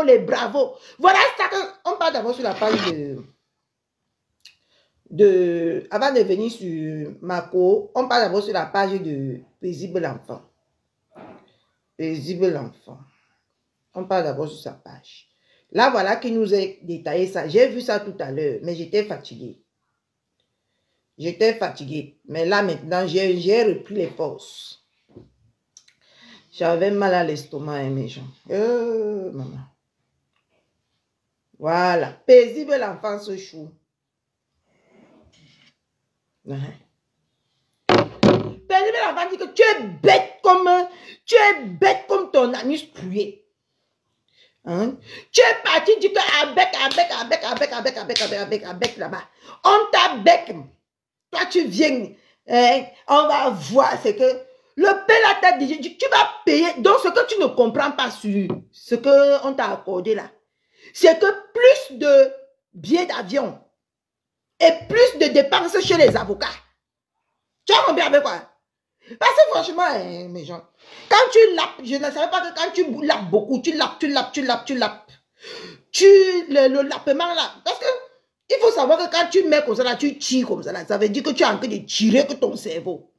les bravos. Voilà ça qu'on parle d'abord sur la page avant de venir sur Mako, on parle d'abord sur la page de Paisible l'enfant. Paisible l'enfant. On parle d'abord sur sa page. Là, voilà qui nous a détaillé ça. J'ai vu ça tout à l'heure, mais j'étais fatiguée. J'étais fatiguée. Mais là, maintenant, j'ai repris les forces. J'avais mal à l'estomac, hein, mes gens. Maman. Voilà. Paisible l'enfant se chou. Paisible l'enfant dit que tu es bête comme ton anus pué. Hein? Tu es parti dire que avec là-bas. On t'a bec. Toi, tu viens. On va voir ce que le père t'a dit. Tu vas payer. Donc, ce que tu ne comprends pas sur ce qu'on t'a accordé là, c'est que plus de billets d'avion et plus de dépenses chez les avocats. Tu as compris avec quoi? Parce que franchement, mes gens, quand tu lapes, je ne savais pas que quand tu lapes beaucoup, tu lapes. Le lapement là, parce que il faut savoir que quand tu mets comme ça là, tu tires comme ça là, ça veut dire que tu es en train de tirer que ton cerveau.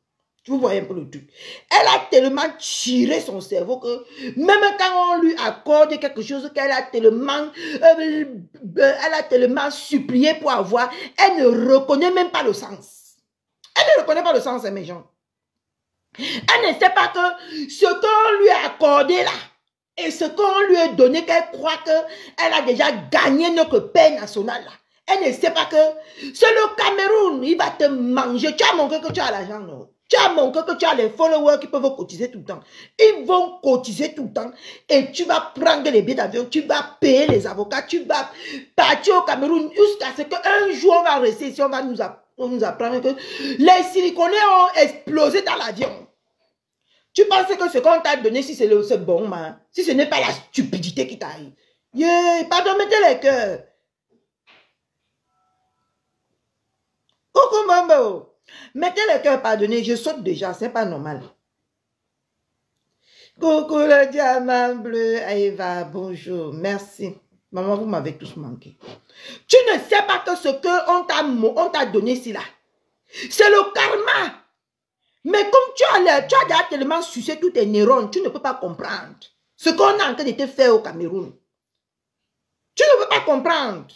Tu vois un peu le truc. Elle a tellement tiré son cerveau que même quand on lui accorde quelque chose qu'elle a tellement supplié pour avoir, elle ne reconnaît même pas le sens. Elle ne reconnaît pas le sens, mes gens. Elle ne sait pas que ce qu'on lui a accordé là et ce qu'on lui a donné, qu'elle croit qu'elle a déjà gagné notre paix nationale là. Elle ne sait pas que c'est le Cameroun, il va te manger. Tu as montré que tu as l'argent, non? Tu as montré que tu as les followers qui peuvent cotiser tout le temps. Ils vont cotiser tout le temps et tu vas prendre les billets d'avion, tu vas payer les avocats, tu vas partir au Cameroun jusqu'à ce qu'un jour on va rester ici, on nous apprendre que les siliconés ont explosé dans l'avion. Tu penses que ce qu'on t'a donné, si c'est bon, man, si ce n'est pas la stupidité qui t'arrive. Pardon, mettez les cœurs. Coucou, Mambo. Mettez le cœur, pardonnez, je saute déjà, c'est pas normal. Coucou le diamant bleu, Aïva, bonjour, merci. Maman, vous m'avez tous manqué. Tu ne sais pas que ce qu'on t'a donné ici là, c'est le karma. Mais comme tu as déjà tellement sucé tous tes neurones, tu ne peux pas comprendre ce qu'on a en train de te faire au Cameroun. Tu ne peux pas comprendre.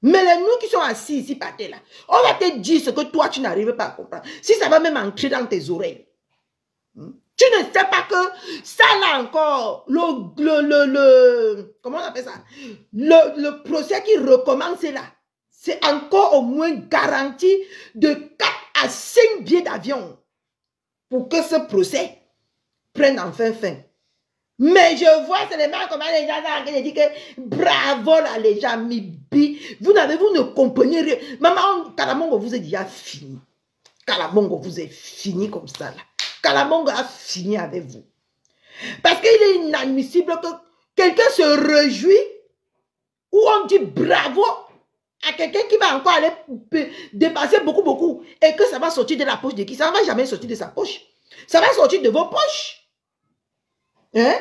Mais les nous qui sont assis ici par terre là, on va te dire ce que toi tu n'arrives pas à comprendre. Si ça va même entrer dans tes oreilles. Tu ne sais pas que ça là encore, comment on appelle ça? Le procès qui recommence là, c'est encore au moins garanti de 4 à 5 billets d'avion pour que ce procès prenne enfin fin. Mais je vois seulement comment les gens disent que bravo là les gens, vous ne comprenez rien. Maman, Kalamongo vous est déjà fini. Kalamongo vous est fini comme ça là. Kalamongo a fini avec vous. Parce qu'il est inadmissible que quelqu'un se réjouit ou on dit bravo à quelqu'un qui va encore aller dépasser beaucoup et que ça va sortir de la poche de qui? Ça ne va jamais sortir de sa poche. Ça va sortir de vos poches. Hein?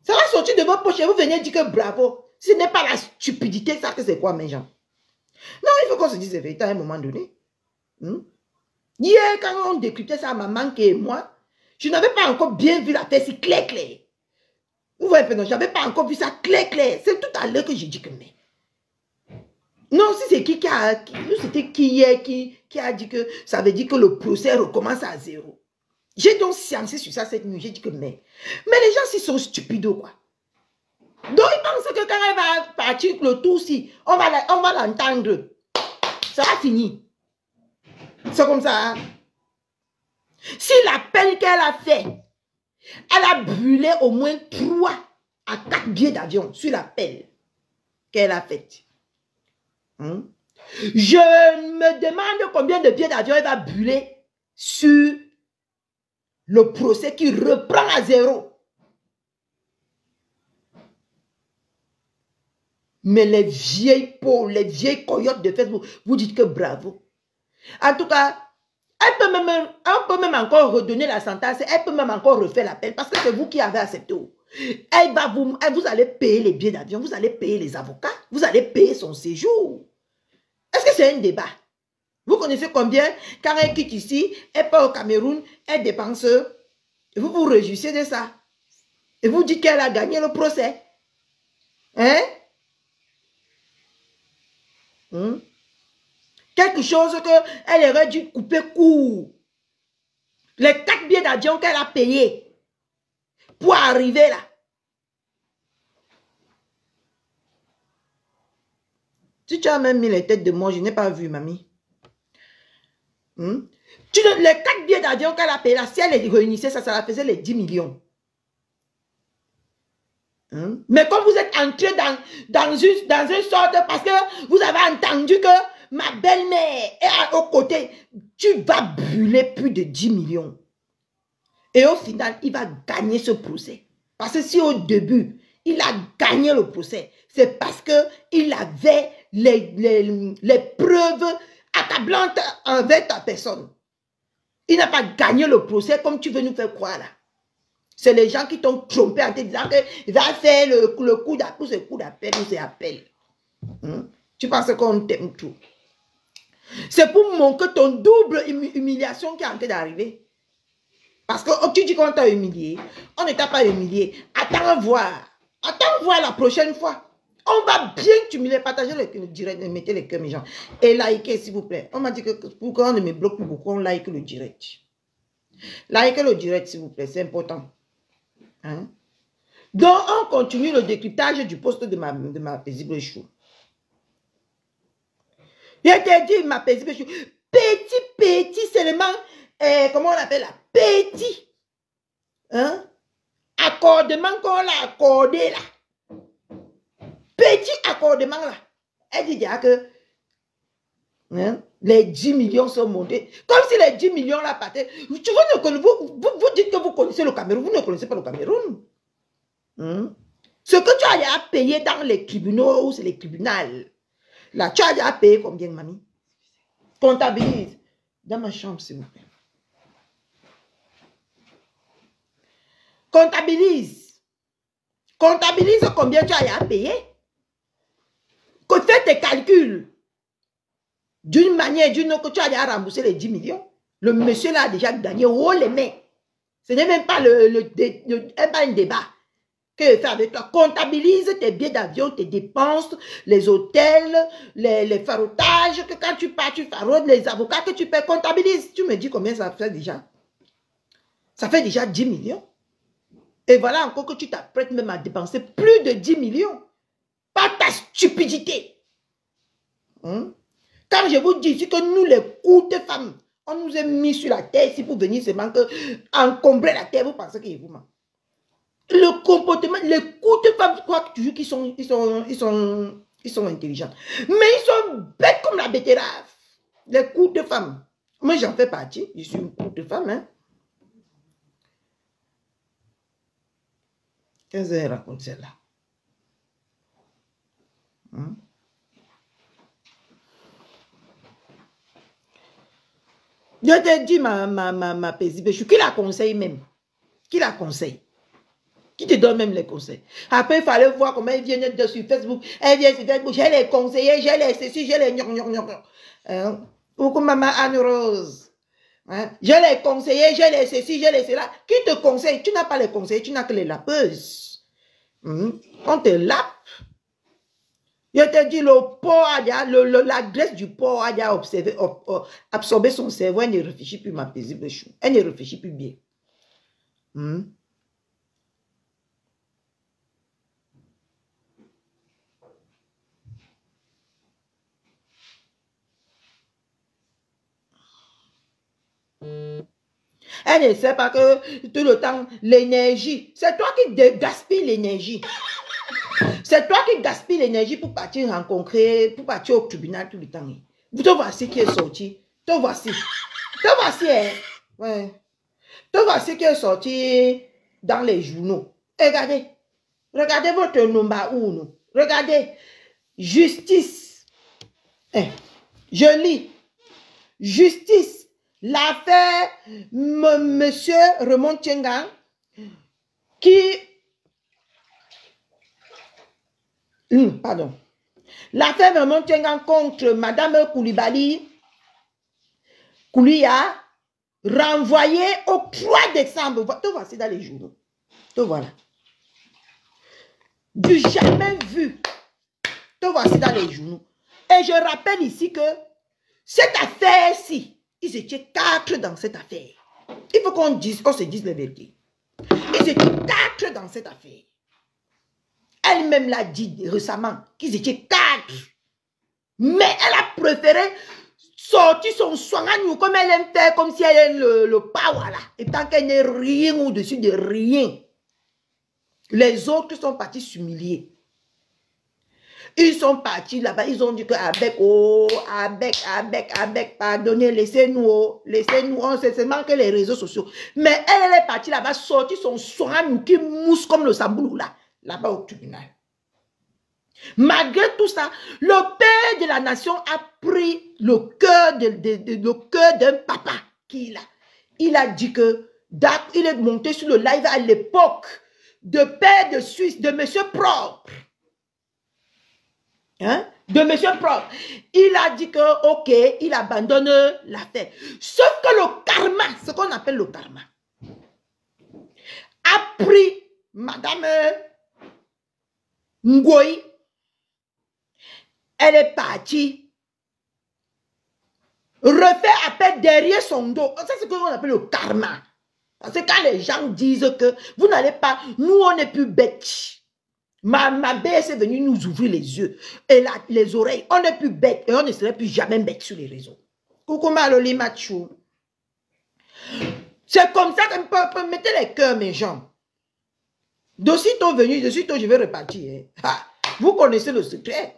Ça va sortir de vos poches et vous venez dire que bravo. Ce n'est pas la stupidité, ça que c'est quoi, mes gens? Non, il faut qu'on se dise la vérité à un moment donné. Hier, quand on décryptait ça, maman et moi, je n'avais pas encore bien vu la tête si clair. Vous voyez, je n'avais pas encore vu ça clair. C'est tout à l'heure que j'ai dit que mais. Non, si c'est c'était qui hier qui a dit que ça veut dire que le procès recommence à zéro. J'ai donc sciencé sur ça cette nuit. J'ai dit que mais les gens s'ils sont stupides ou quoi. Donc ils pensent que quand elle va partir le tour-ci, on va l'entendre. Ça va finir. C'est comme ça. Hein? Si la peine qu'elle a fait, elle a brûlé au moins 3 à 4 billets d'avion sur la peine qu'elle a faite. Je me demande combien de billets d'avion elle va brûler sur le procès qui reprend à zéro. Mais les vieilles peaux, les vieilles coyotes de Facebook, vous dites que bravo. En tout cas, on peut même encore redonner la sentence, elle peut même encore refaire l'appel parce que c'est vous qui avez accepté. vous allez payer les billets d'avion, vous allez payer les avocats, vous allez payer son séjour. Est-ce que c'est un débat? Vous connaissez combien, quand elle quitte ici, elle part au Cameroun, elle dépense, et vous vous réjouissez de ça. Et vous dites qu'elle a gagné le procès. Hein? Quelque chose qu'elle aurait dû couper court. Les 4 billets d'avion qu'elle a payés pour arriver là. Si tu as même mis les têtes de moi, je n'ai pas vu, mamie. Les 4 billets d'avion qu'elle a payés là, si elle les réunissait, ça la faisait les 10 millions. Mais comme vous êtes entré dans une sorte, parce que vous avez entendu que ma belle-mère est au côté, tu vas brûler plus de 10 millions. Et au final, il va gagner ce procès. Parce que si au début, il a gagné le procès, c'est parce qu'il avait les preuves accablantes envers ta personne. Il n'a pas gagné le procès comme tu veux nous faire croire là. C'est les gens qui t'ont trompé en te disant qu'il va faire le coup d'appel, ce coup d'appel ou c'est appel. Tu penses qu'on t'aime tout. C'est pour montrer ton double humiliation qui est en train d'arriver. Parce que tu dis qu'on t'a humilié. On ne t'a pas humilié. Attends voir. Attends voir la prochaine fois. On va bien t'humilier. Partagez le direct. Mettez les cœurs, mes gens. Et likez, s'il vous plaît. On m'a dit que pour qu'on ne me bloque plus beaucoup, on like le direct. Likez le direct, s'il vous plaît. C'est important. Donc, on continue le décryptage du poste de ma paisible chou. Je t'ai dit, ma paisible chou. Petit seulement. Comment on appelle là? Petit. Accordement qu'on l'a accordé là. Petit accordement là. Elle dit déjà que les 10 millions sont montés. Comme si les 10 millions là partaient. Vous dites que vous connaissez le Cameroun. Vous ne connaissez pas le Cameroun. Ce que tu as déjà payé dans les tribunaux ou c'est les tribunaux. Là, tu as déjà payé combien, mamie? Comptabilise. Dans ma chambre, s'il vous plaît. Comptabilise. Comptabilise combien tu as déjà payé. Fais tes calculs. D'une manière ou d'une autre, tu as déjà remboursé les 10 millions. Le monsieur là a déjà gagné haut les mains. Ce n'est même pas un débat que je fais avec toi. Comptabilise tes billets d'avion, tes dépenses, les hôtels, les farotages, que quand tu pars, tu faraudes, les avocats que tu paies, comptabilise. Tu me dis combien ça fait déjà? Ça fait déjà 10 millions. Et voilà encore que tu t'apprêtes même à dépenser plus de 10 millions. Par ta stupidité. Quand je vous dis ici que nous, les coûts de femmes, on nous a mis sur la terre ici pour venir seulement encombrer la terre, vous pensez que vous ment. Le comportement, les coûts de femmes, je crois toujours qu'ils sont intelligents. Mais ils sont bêtes comme la betterave. Les coûts de femmes. Moi, j'en fais partie. Je suis une coût de femme. Hein. Qu'est-ce qu'elle raconte celle-là? Je te dis, ma paisible, qui la conseille même? Qui la conseille? Qui te donne même les conseils? Après, il fallait voir comment elle vient de sur Facebook. Elle vient sur Facebook, j'ai les conseillers, j'ai les ceci, j'ai les Beaucoup maman Anne Rose. J'ai les conseillers, j'ai les ceci, j'ai les cela. Qui te conseille? Tu n'as pas les conseillers, tu n'as que les lapeuses. On te lape. Je te dis, le porc, la graisse du porc a déjà absorbé son cerveau. Elle ne réfléchit plus, ma paisible chou. Elle ne réfléchit plus bien. Elle ne sait pas que tout le temps, l'énergie, c'est toi qui gaspilles l'énergie. C'est toi qui gaspilles l'énergie pour partir rencontrer, pour partir au tribunal tout le temps. Te voici qui est sorti. Te voici. Te voici, hein. Ouais. Te voici qui est sorti dans les journaux. Regardez. Regardez votre number 1. Regardez. Justice. Je lis. Justice. L'affaire Monsieur Raymond Tchengang qui Pardon. L'affaire vraiment tient contre Madame Koulibaly. Koulia, renvoyé au 3 décembre. Te voici dans les journaux. Te voilà. Du jamais vu. Te voici dans les journaux. Et je rappelle ici que cette affaire-ci, ils étaient 4 dans cette affaire. Il faut qu'on se dise la vérité. Ils étaient 4 dans cette affaire. Elle-même l'a dit récemment qu'ils étaient 4. Mais elle a préféré sortir son soin à nous comme elle aime faire, comme si elle est le power là. Et tant qu'elle n'est rien au-dessus de rien. Les autres sont partis s'humilier. Ils sont partis là-bas, ils ont dit qu'avec, pardonnez, laissez-nous, c'est seulement que les réseaux sociaux. Mais elle est partie là-bas, sorti son soin qui mousse comme le samboulou là-bas au tribunal. Malgré tout ça, le père de la nation a pris le cœur d'un papa qu'il a. Il a dit que, il est monté sur le live à l'époque de père de Suisse, de monsieur propre. Hein? De monsieur propre. Il a dit que, ok, il abandonne l'affaire. Sauf que le karma, ce qu'on appelle le karma, a pris Madame Ngoï. Elle est partie. Refait appel derrière son dos. Ça, c'est ce qu'on appelle le karma. Parce que quand les gens disent que vous n'allez pas, nous on n'est plus bêtes. Ma bête est venue nous ouvrir les yeux et les oreilles. On n'est plus bêtes et on ne serait plus jamais bêtes sur les réseaux. Coucou Maloli Machou. C'est comme ça que mettez les cœurs, mes gens. D'aussitôt venu, d'aussitôt je vais repartir. Hein. Vous connaissez le secret.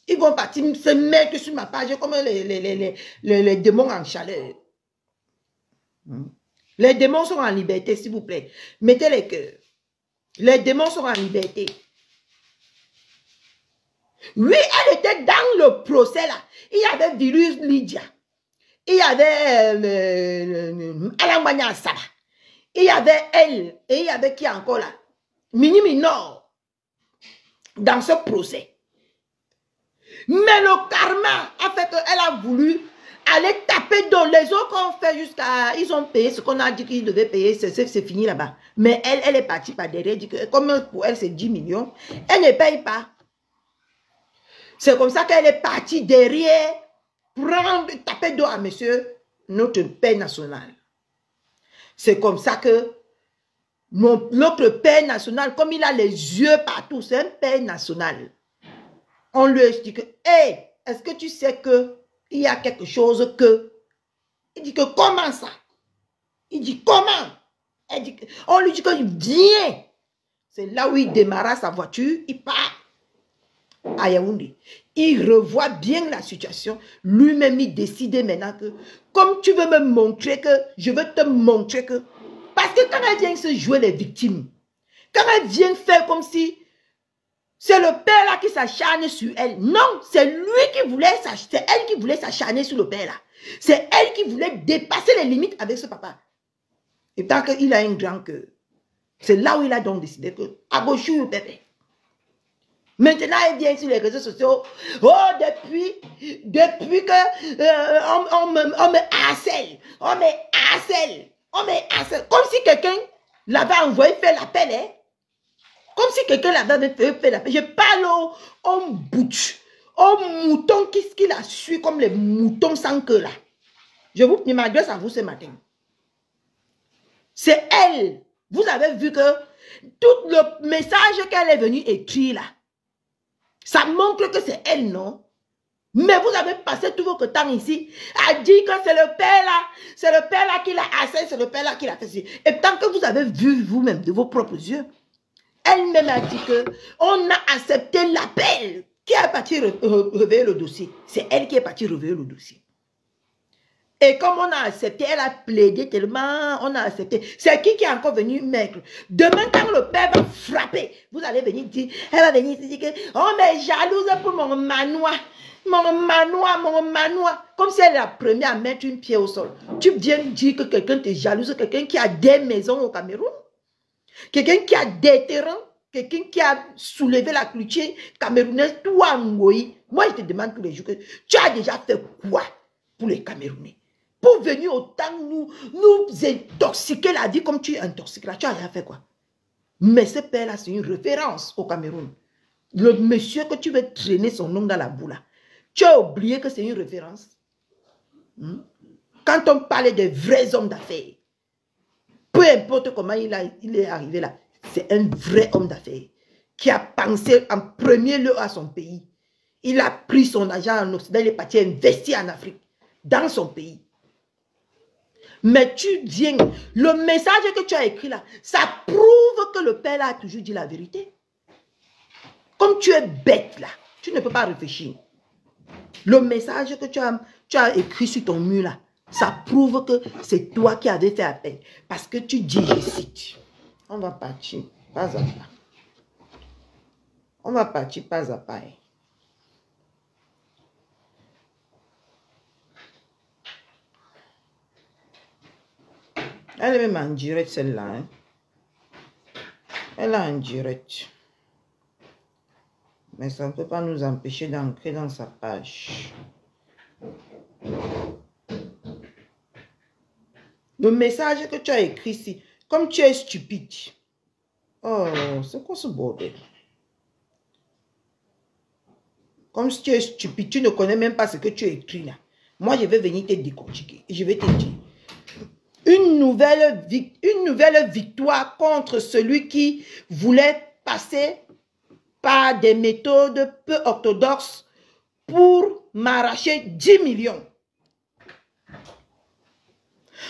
Ils vont partir se mettre sur ma page comme les démons en chaleur. Les démons sont en liberté, s'il vous plaît. Mettez les cœurs. Les démons sont en liberté. Oui, elle était dans le procès là. Il y avait Virus Lydia. Il y avait Alambanya Saba. Il y avait elle. Et il y avait qui encore là? Mini Minor. Dans ce procès. Mais le karma a fait qu'elle a voulu aller taper dans les autres ont fait jusqu'à... Ils ont payé ce qu'on a dit qu'ils devaient payer. C'est fini là-bas. Mais elle est partie par derrière. Dit que, comme pour elle c'est 10 millions. Elle ne paye pas. C'est comme ça qu'elle est partie derrière. Taper dos à monsieur notre père national. C'est comme ça que notre père national, comme il a les yeux partout, c'est un père national. On lui explique, hey, est-ce que tu sais que il y a quelque chose que... Il dit que comment ça? Il dit comment? Elle dit que, on lui dit que viens. C'est là où il démarra sa voiture, il part à Yaoundé. Il revoit bien la situation. Lui-même, il décide maintenant que, comme tu veux me montrer que, je veux te montrer que... Parce que quand elle vient se jouer les victimes, quand elle vient faire comme si... C'est le père là qui s'acharne sur elle. Non, c'est lui qui voulait s'acharner. C'est elle qui voulait s'acharner sur le père là. C'est elle qui voulait dépasser les limites avec ce papa. Et tant qu'il a un grand cœur, c'est là où il a donc décidé que à gauche ou pépé. Maintenant, elle vient sur les réseaux sociaux. Oh, depuis que on me harcèle. On me harcèle. On me harcèle. Comme si quelqu'un l'avait envoyé faire l'appel, hein. Comme si quelqu'un l'avait fait la paix. Je parle au bouche, au mouton qui la suit comme les moutons sans queue là. Je m'adresse à vous ce matin. C'est elle. Vous avez vu que tout le message qu'elle est venue écrire là, ça montre que c'est elle, non? Mais vous avez passé tout votre temps ici à dire que c'est le père là qui l'a assailli, c'est le père là qui l'a fait ci. Et tant que vous avez vu vous-même de vos propres yeux, elle-même a dit qu'on a accepté l'appel. Qui est parti réveiller le dossier? C'est elle qui est partie réveiller le dossier. Et comme on a accepté, elle a plaidé tellement, on a accepté. C'est qui est encore venu maigre? Demain, quand le père va frapper, vous allez venir dire, elle va venir dire que, oh mais jalouse pour mon manoir. Mon manoir. Comme si elle est la première à mettre une pied au sol. Tu viens dire que quelqu'un te jalouse, quelqu'un qui a des maisons au Cameroun? Quelqu'un qui a des terrains, quelqu'un qui a soulevé la culture camerounaise, toi, Ngoï, moi, je te demande tous les jours que tu as déjà fait quoi pour les Camerounais? Pour venir autant nous intoxiquer la vie comme tu intoxiques là, tu as déjà fait quoi? Mais ce père-là, c'est une référence au Cameroun. Le monsieur que tu veux traîner son nom dans la boue là, tu as oublié que c'est une référence. Quand on parlait des vrais hommes d'affaires, peu importe comment il est arrivé là, c'est un vrai homme d'affaires qui a pensé en premier lieu à son pays. Il a pris son argent en Occident, il est parti investir en Afrique, dans son pays. Mais tu viens, le message que tu as écrit là, ça prouve que le père là a toujours dit la vérité. Comme tu es bête là, tu ne peux pas réfléchir. Le message que tu as écrit sur ton mur là, ça prouve que c'est toi qui avais fait appel. Parce que tu dis, je cite, on va partir pas à pas. On va partir pas à pas. Elle est même en direct celle-là. Hein? Elle est en direct. Mais ça ne peut pas nous empêcher d'entrer dans sa page. Le message que tu as écrit ici, comme tu es stupide. Oh, c'est quoi ce bordel? Comme si tu es stupide, tu ne connais même pas ce que tu as écrit là. Moi, je vais venir te décortiquer. Je vais te dire. Une nouvelle victoire contre celui qui voulait passer par des méthodes peu orthodoxes pour m'arracher 10 millions.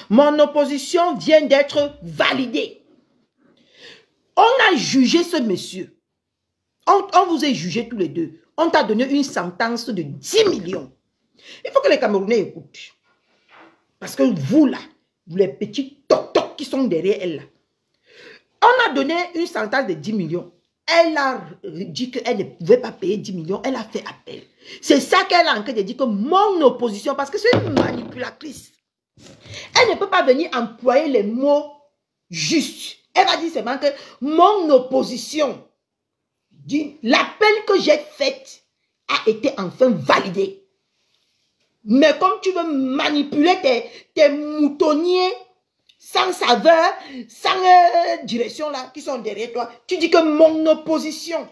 Mon opposition vient d'être validée. On a jugé ce monsieur. On vous a jugé tous les deux. On t'a donné une sentence de 10 millions. Il faut que les Camerounais écoutent. Parce que vous là, vous les petits toc-toc qui sont derrière elle là. On a donné une sentence de 10 millions. Elle a dit qu'elle ne pouvait pas payer 10 millions. Elle a fait appel. C'est ça qu'elle a en train de dire que mon opposition, parce que c'est une manipulatrice. Elle ne peut pas venir employer les mots justes. Elle va dire seulement que mon opposition, l'appel que j'ai fait a été enfin validé. Mais comme tu veux manipuler tes moutonniers sans saveur, sans direction là, qui sont derrière toi, tu dis que mon opposition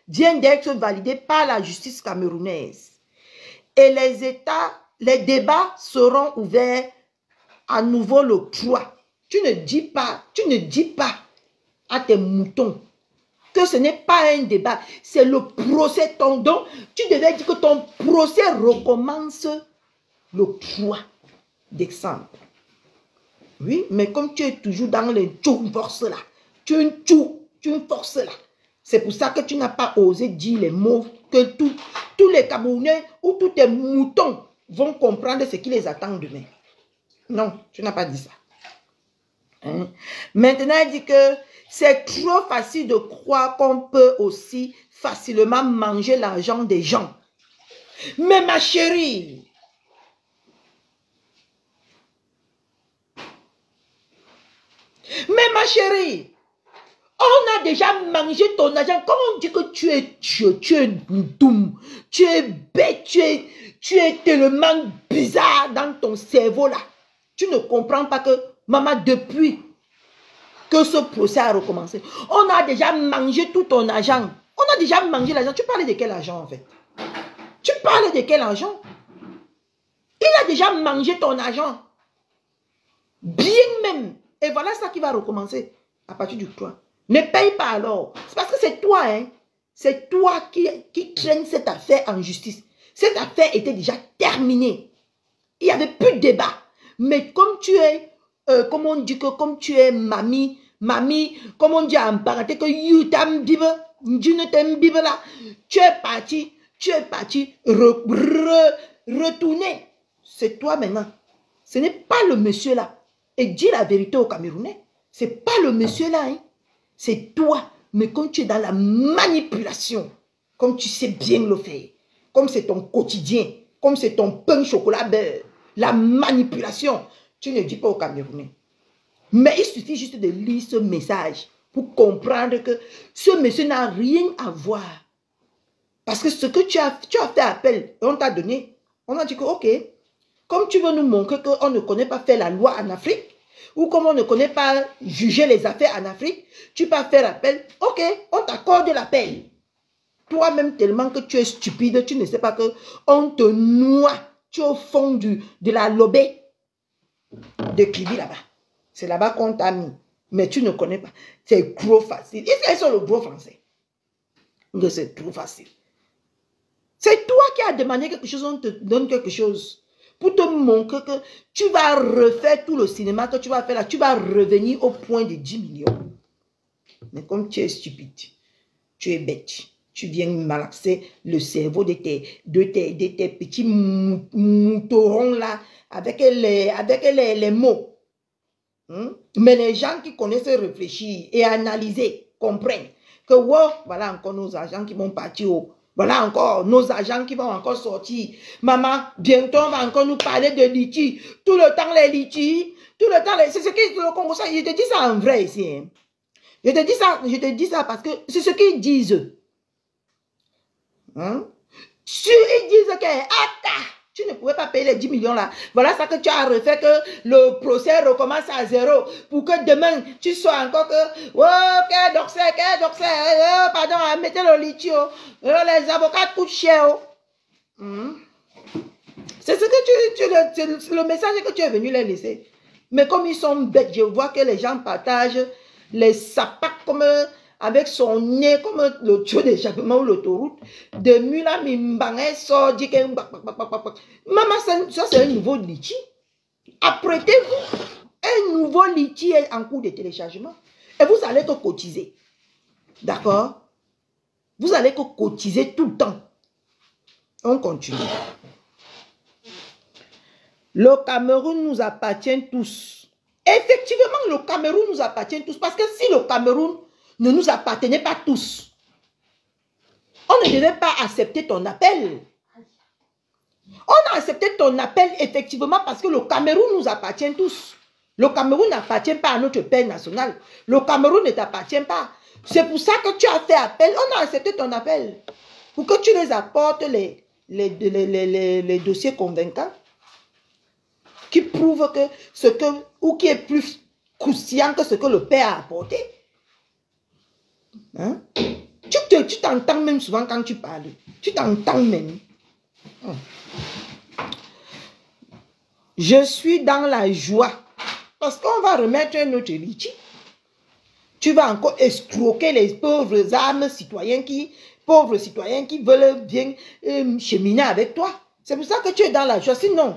vient d'être validée par la justice camerounaise. Et les débats seront ouverts à nouveau le 3. Tu ne dis pas à tes moutons que ce n'est pas un débat, c'est le procès. Donc, tu devais dire que ton procès recommence le 3 décembre. Oui, mais comme tu es toujours dans les forces là, tu es une force là. C'est pour ça que tu n'as pas osé dire les mots que tous les Camerounais ou tous tes moutons vont comprendre ce qui les attend demain. Non, tu n'as pas dit ça. Hein? Maintenant, il dit que c'est trop facile de croire qu'on peut aussi facilement manger l'argent des gens. Mais ma chérie, on a déjà mangé ton argent. Comment on dit que tu es doum, tu es bête, tu es tellement bizarre dans ton cerveau là. Tu ne comprends pas que, maman, depuis que ce procès a recommencé, on a déjà mangé tout ton argent. On a déjà mangé l'argent. Tu parlais de quel argent en fait? Tu parles de quel argent? Il a déjà mangé ton argent. Bien même. Et voilà ça qui va recommencer à partir du 3. Ne paye pas alors. C'est parce que c'est toi, hein. C'est toi qui traîne cette affaire en justice. Cette affaire était déjà terminée. Il n'y avait plus de débat. Mais comme tu es, comme on dit que comme tu es mamie, comme on dit en parenté que you t'aime bibe, tu ne t'aimes bibe là, tu es parti retourner. C'est toi maintenant. Ce n'est pas le monsieur là. Et dis la vérité aux Camerounais. C'est pas le monsieur là, hein. C'est toi. Mais comme tu es dans la manipulation, comme tu sais bien le faire, comme c'est ton quotidien, comme c'est ton pain chocolat beurre, la manipulation, tu ne dis pas aux Camerounais. Mais il suffit juste de lire ce message pour comprendre que ce monsieur n'a rien à voir. Parce que ce que tu as fait appel, on t'a donné. On a dit que, ok, comme tu veux nous montrer qu'on ne connaît pas faire la loi en Afrique, ou comme on ne connaît pas juger les affaires en Afrique, tu peux faire appel, ok, on t'accorde l'appel. Toi-même, tellement que tu es stupide, tu ne sais pas qu'on te noie. Tu es au fond de la lobée de Kribi là-bas. C'est là-bas qu'on t'a mis. Mais tu ne connais pas. C'est trop facile. Ils sont le gros français. C'est trop facile. C'est toi qui as demandé quelque chose, on te donne quelque chose. Pour te montrer que tu vas refaire tout le cinéma que tu vas faire là. Tu vas revenir au point de 10 millions. Mais comme tu es stupide, tu es bête. Tu viens malaxer le cerveau de tes petits moutorons là avec les mots. Mais les gens qui connaissent réfléchir et analyser, comprennent que wow, voilà encore nos agents qui vont partir. Voilà encore nos agents qui vont encore sortir. Maman, bientôt on va encore nous parler de litchi. Tout le temps les litchis. Tout le temps, c'est ce qui le Congo. Je te dis ça en vrai ici. Hein. Je te dis ça parce que c'est ce qu'ils disent. Hein? Ils disent que tu ne pouvais pas payer les 10 millions là. Voilà ça que tu as refait, que le procès recommence à zéro. Pour que demain, tu sois encore que... Oh, pardon, mettez le litchi. Les avocats coûtent cher. C'est ce que c'est le message que tu es venu les laisser. Mais comme ils sont bêtes, je vois que les gens partagent les sapacs comme... avec son nez comme le tuyau d'échappement ou l'autoroute, de Mula Mimbangue sort, dit que... Maman, ça c'est un nouveau litchi. Apprêtez-vous, un nouveau litchi est en cours de téléchargement. Et vous allez que cotiser. D'accord? Vous allez que cotiser tout le temps. On continue. Le Cameroun nous appartient tous. Effectivement, le Cameroun nous appartient tous. Parce que si le Cameroun ne nous appartenait pas tous, on ne devait pas accepter ton appel. On a accepté ton appel effectivement parce que le Cameroun nous appartient tous. Le Cameroun n'appartient pas à notre père national. Le Cameroun ne t'appartient pas. C'est pour ça que tu as fait appel. On a accepté ton appel. Pour que tu les apportes les dossiers convaincants qui prouvent que ce que, ou qui est plus croustillant que ce que le père a apporté. Hein? Tu t'entends même souvent quand tu parles. Tu t'entends même. Je suis dans la joie. Parce qu'on va remettre un autre litchi. Tu vas encore escroquer les pauvres âmes citoyens pauvres citoyens qui veulent bien cheminer avec toi. C'est pour ça que tu es dans la joie. Sinon,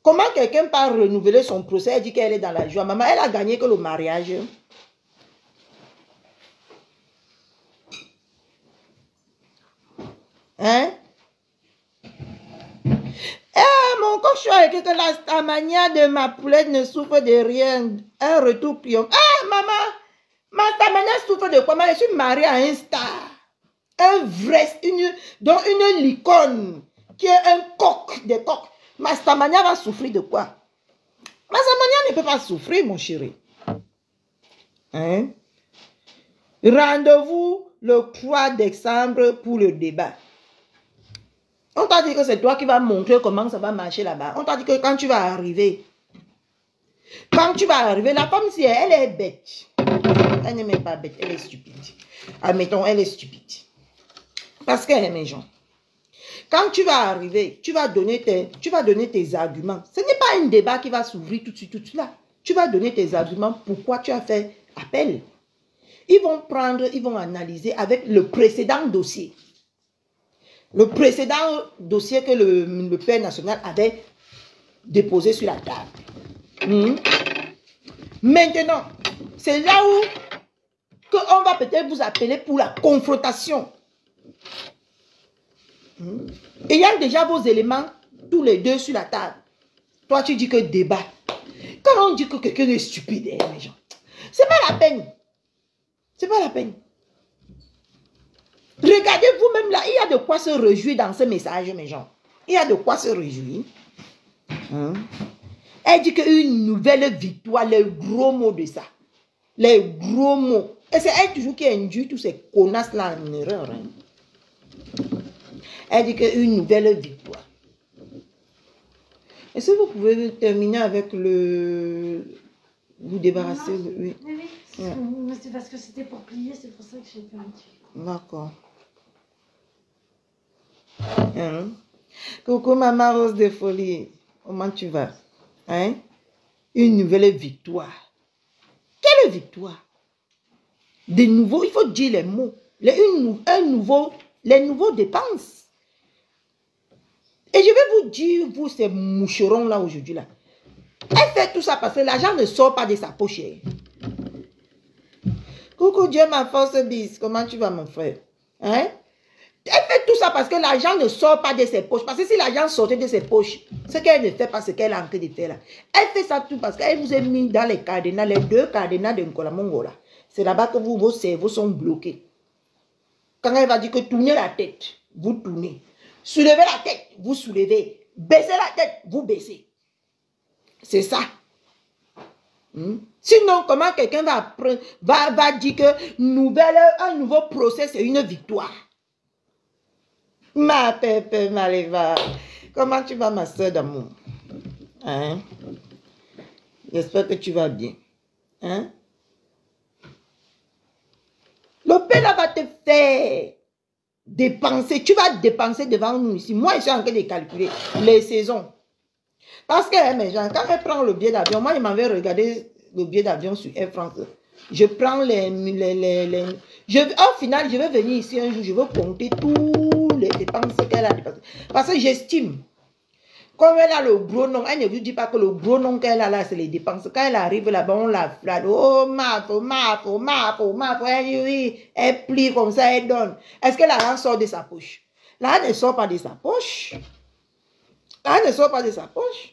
comment quelqu'un peut renouveler son procès et dit qu'elle est dans la joie? Maman, elle a gagné que le mariage. Hein? Mon cochon est que la stamania de ma poulette ne souffre de rien. Un retour pion. Maman, ma stamania souffre de quoi? Je suis mariée à un star. Un vrai, dont une licorne, qui est un coq, des coqs. Ma stamania va souffrir de quoi? Ma stamania ne peut pas souffrir, mon chéri. Hein? Rendez-vous le 3 décembre pour le débat. On t'a dit que c'est toi qui vas montrer comment ça va marcher là-bas. On t'a dit que quand tu vas arriver, la femme, si elle est bête. Elle n'est même pas bête, elle est stupide. Admettons, elle est stupide. Parce qu'elle est méchante. Quand tu vas arriver, tu vas donner tes arguments. Ce n'est pas un débat qui va s'ouvrir tout de suite là. Tu vas donner tes arguments pourquoi tu as fait appel. Ils vont analyser avec le précédent dossier. Le précédent dossier que le père national avait déposé sur la table. Maintenant, c'est là où on va peut-être vous appeler pour la confrontation. Ayant déjà vos éléments, tous les deux sur la table. Toi, tu dis que débat. Quand on dit que quelqu'un est stupide, les gens, c'est pas la peine. C'est pas la peine. Regardez vous-même là, il y a de quoi se réjouir dans ce message, mes gens. Il y a de quoi se réjouir. Elle dit qu'une nouvelle victoire, les gros mots de ça. Les gros mots. Et c'est elle toujours qui induit tous ces connasses-là en erreur. Hein. Elle dit qu'une nouvelle victoire. Est-ce que vous pouvez terminer avec le... Vous débarrasser de... Oui, oui. C'est parce que c'était pour plier, c'est pour ça que j'ai fait un petit. D'accord. Hein? Coucou maman Rose de Folie. Comment tu vas? Hein? Une nouvelle victoire. Quelle victoire? De nouveau, il faut dire les mots. Les nouveaux dépenses. Et je vais vous dire, vous, ces moucherons-là aujourd'hui, là. Elle fait tout ça parce que l'argent ne sort pas de sa poche. Coucou Dieu, ma force bis. Comment tu vas, mon frère? Hein? Elle fait tout ça parce que l'argent ne sort pas de ses poches. Parce que si l'argent sortait de ses poches, ce qu'elle ne fait pas, ce qu'elle a en train de faire là. Elle fait ça tout parce qu'elle vous a mis dans les cadenas, les 2 cadenas de Nkola Mongola. C'est là-bas que vos cerveaux sont bloqués. Quand elle va dire que tournez la tête, vous tournez. Soulevez la tête, vous soulevez. Baissez la tête, vous baissez. C'est ça. Sinon, comment quelqu'un va dire que un nouveau procès, c'est une victoire? Ma pépé, Maléva. Comment tu vas, ma soeur d'amour? Hein? J'espère que tu vas bien. Hein? Le père là va te faire dépenser. Tu vas dépenser devant nous ici. Moi, je suis en train de calculer les saisons. Parce que, mes gens, quand elle prend le billet d'avion, moi, je m'en vais regarder le billet d'avion sur Air France. Je prends au final, je vais venir ici un jour, je vais compter tous les dépenses qu'elle a dépensées. Parce que j'estime, comme elle a le gros nom, elle ne vous dit pas que le gros nom qu'elle a là, c'est les dépenses. Quand elle arrive là-bas, on la flatte. Oh, elle plie comme ça, elle donne. Est-ce que l'argent sort de sa poche? L'argent ne sort pas de sa poche. L'argent ne sort pas de sa poche.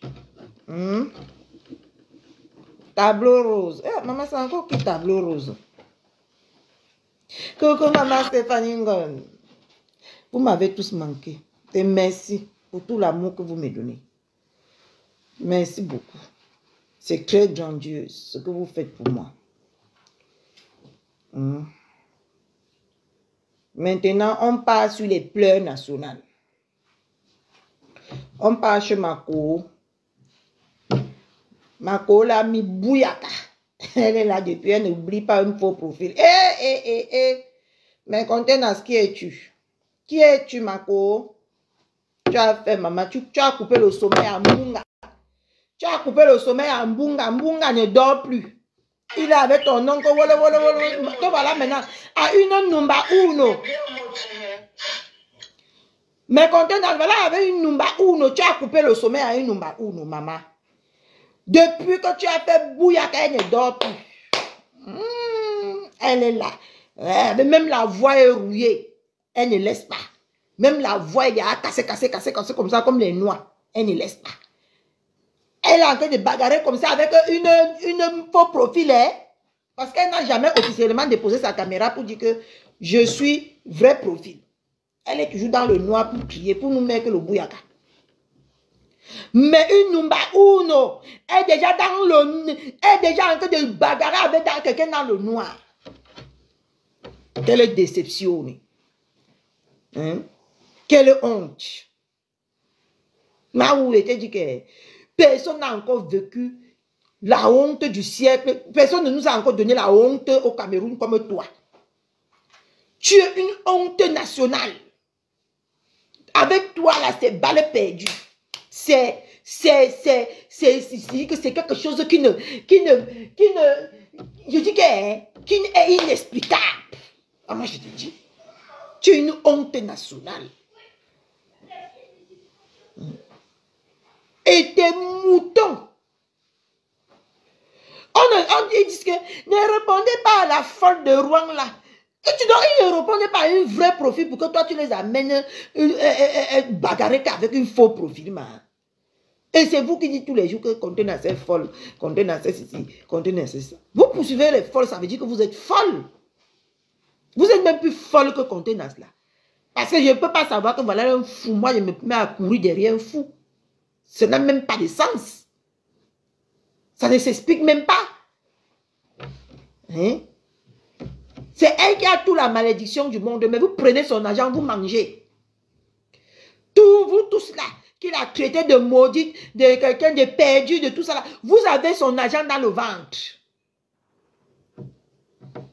Tableau rose. Eh, maman, c'est encore qui tableau rose? Coucou, maman Stéphanie Ngon. Vous m'avez tous manqué. Et merci pour tout l'amour que vous me donnez. Merci beaucoup. C'est très grandiose ce que vous faites pour moi. Maintenant, on part sur les pleurs nationales. On part chez Mako. Mako l'a mis bouyaka. Elle est là depuis, elle n'oublie pas un faux profil. Mais contenance, qui es-tu? Qui es-tu, Mako? Tu as fait, maman, tu as coupé le sommeil à Mbunga. Tu as coupé le sommeil à Mbunga. Mbunga ne dort plus. Il est avec ton oncle. Te voilà maintenant à une numba uno. Mais contenance, voilà, avec une numba uno. Tu as coupé le sommeil à une numba uno, maman. Depuis que tu as fait bouyaka, elle ne dort plus. Elle est là. Même la voix est rouillée. Elle ne laisse pas. Même la voix est cassée comme ça, comme les noix. Elle ne laisse pas. Elle est en train de bagarrer comme ça avec une faux profil. Hein? Parce qu'elle n'a jamais officiellement déposé sa caméra pour dire que je suis vrai profil. Elle est toujours dans le noir pour crier, pour nous mettre le bouyaka. Mais une numba uno est déjà en train de bagarrer avec quelqu'un dans le noir. Quelle déception. Hein? Quelle honte. Là où était dit que personne n'a encore vécu la honte du siècle. Personne ne nous a encore donné la honte au Cameroun comme toi. Tu es une honte nationale. Avec toi, là, c'est balle perdue. C'est quelque chose qui est inexplicable. Ah, moi, je te dis, tu es une honte nationale. Et tes moutons. Ils disent que ne répondez pas à la folle de Rouen là. Et ils ne répondent pas à un vrai profil pour que toi tu les amènes bagarrer avec un faux profil. Et c'est vous qui dites tous les jours que contenance est folle, contenance est ceci, contenance est ça. Vous poursuivez les folles, ça veut dire que vous êtes folle. Vous êtes même plus folle que contenance là. Parce que je ne peux pas savoir que voilà un fou, moi je me mets à courir derrière un fou. Ça n'a même pas de sens. Ça ne s'explique même pas. Hein? C'est elle qui a toute la malédiction du monde. Mais vous prenez son argent, vous mangez. Vous tous là, qu'il a traité de maudit, de quelqu'un de perdu, de tout ça là. Vous avez son argent dans le ventre.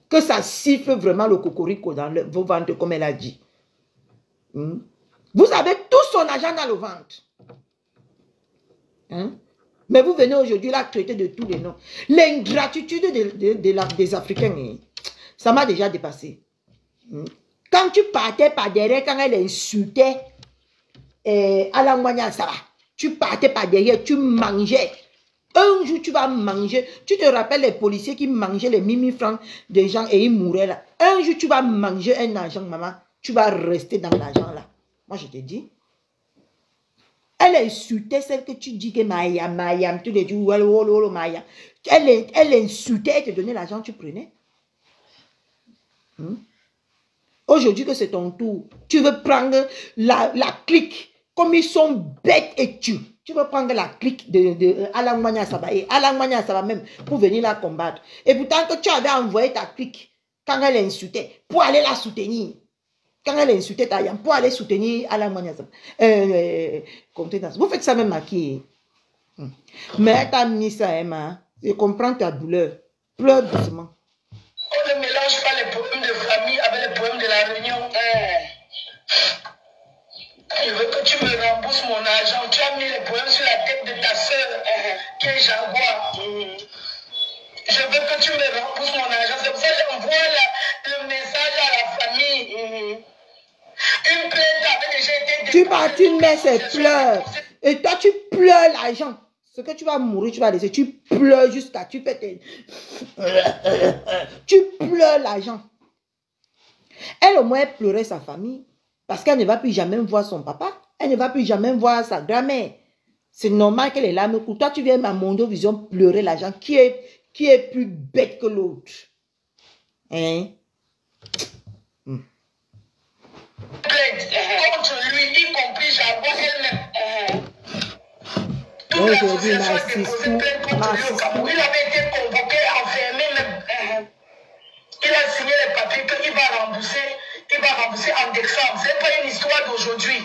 Que ça siffle vraiment le cocorico dans vos ventres, comme elle a dit. Vous avez tout son argent dans le ventre. Hein? Mais vous venez aujourd'hui là traiter de tous les noms. L'ingratitude des Africains, ça m'a déjà dépassé. Quand tu partais par derrière, quand elle insultait Alain Wanya Saba, tu partais par derrière, tu mangeais. Un jour, tu vas manger. Tu te rappelles les policiers qui mangeaient les 1000 francs des gens et ils mouraient là. Un jour, tu vas manger un argent, maman. Tu vas rester dans l'argent là. Moi, je te dis. Elle insultait celle que tu dis que Maya, tu les dis, Maya. Elle insultait, elle te donnait l'argent, tu prenais. Aujourd'hui que c'est ton tour, tu veux prendre la clique, comme ils sont bêtes et tu veux prendre la clique de Alain Wanya Saba et Alain Wanya Saba même pour venir la combattre. Et pourtant que tu avais envoyé ta clique quand elle insultait pour aller la soutenir. Quand elle insultait ta yam pour aller soutenir Alain Wanya Saba. Vous faites ça même à qui? Mais elle t'a mis ça, Emma. Je comprends ta douleur. Pleure doucement. On ne mélange pas les problèmes de famille avec les problèmes de la réunion. Je veux que tu me rembourses mon argent. Tu as mis les problèmes sur la tête de ta soeur qui est Jaguar. Je veux que tu me rembourses mon argent. C'est pour ça que j'envoie le message à la famille. Une plainte avait déjà été déposée. Tu mets ses pleurs. Et toi, tu pleures l'argent. Ce que tu vas mourir, tu vas laisser. Tu pleures jusqu'à... Tu fais tes... Tu pleures l'argent. Elle, au moins, elle pleurait sa famille. Parce qu'elle ne va plus jamais voir son papa. Elle ne va plus jamais voir sa grand-mère. C'est normal que les larmes coulent. Toi, tu viens à Mondovision pleurer l'argent. Qui est plus bête que l'autre? Hein? Contre lui, y compris Jaguar elle-même. Aujourd'hui, il avait été convoqué, enfermé même. Il a signé les papiers qu'il va rembourser en décembre. Ce n'est pas une histoire d'aujourd'hui.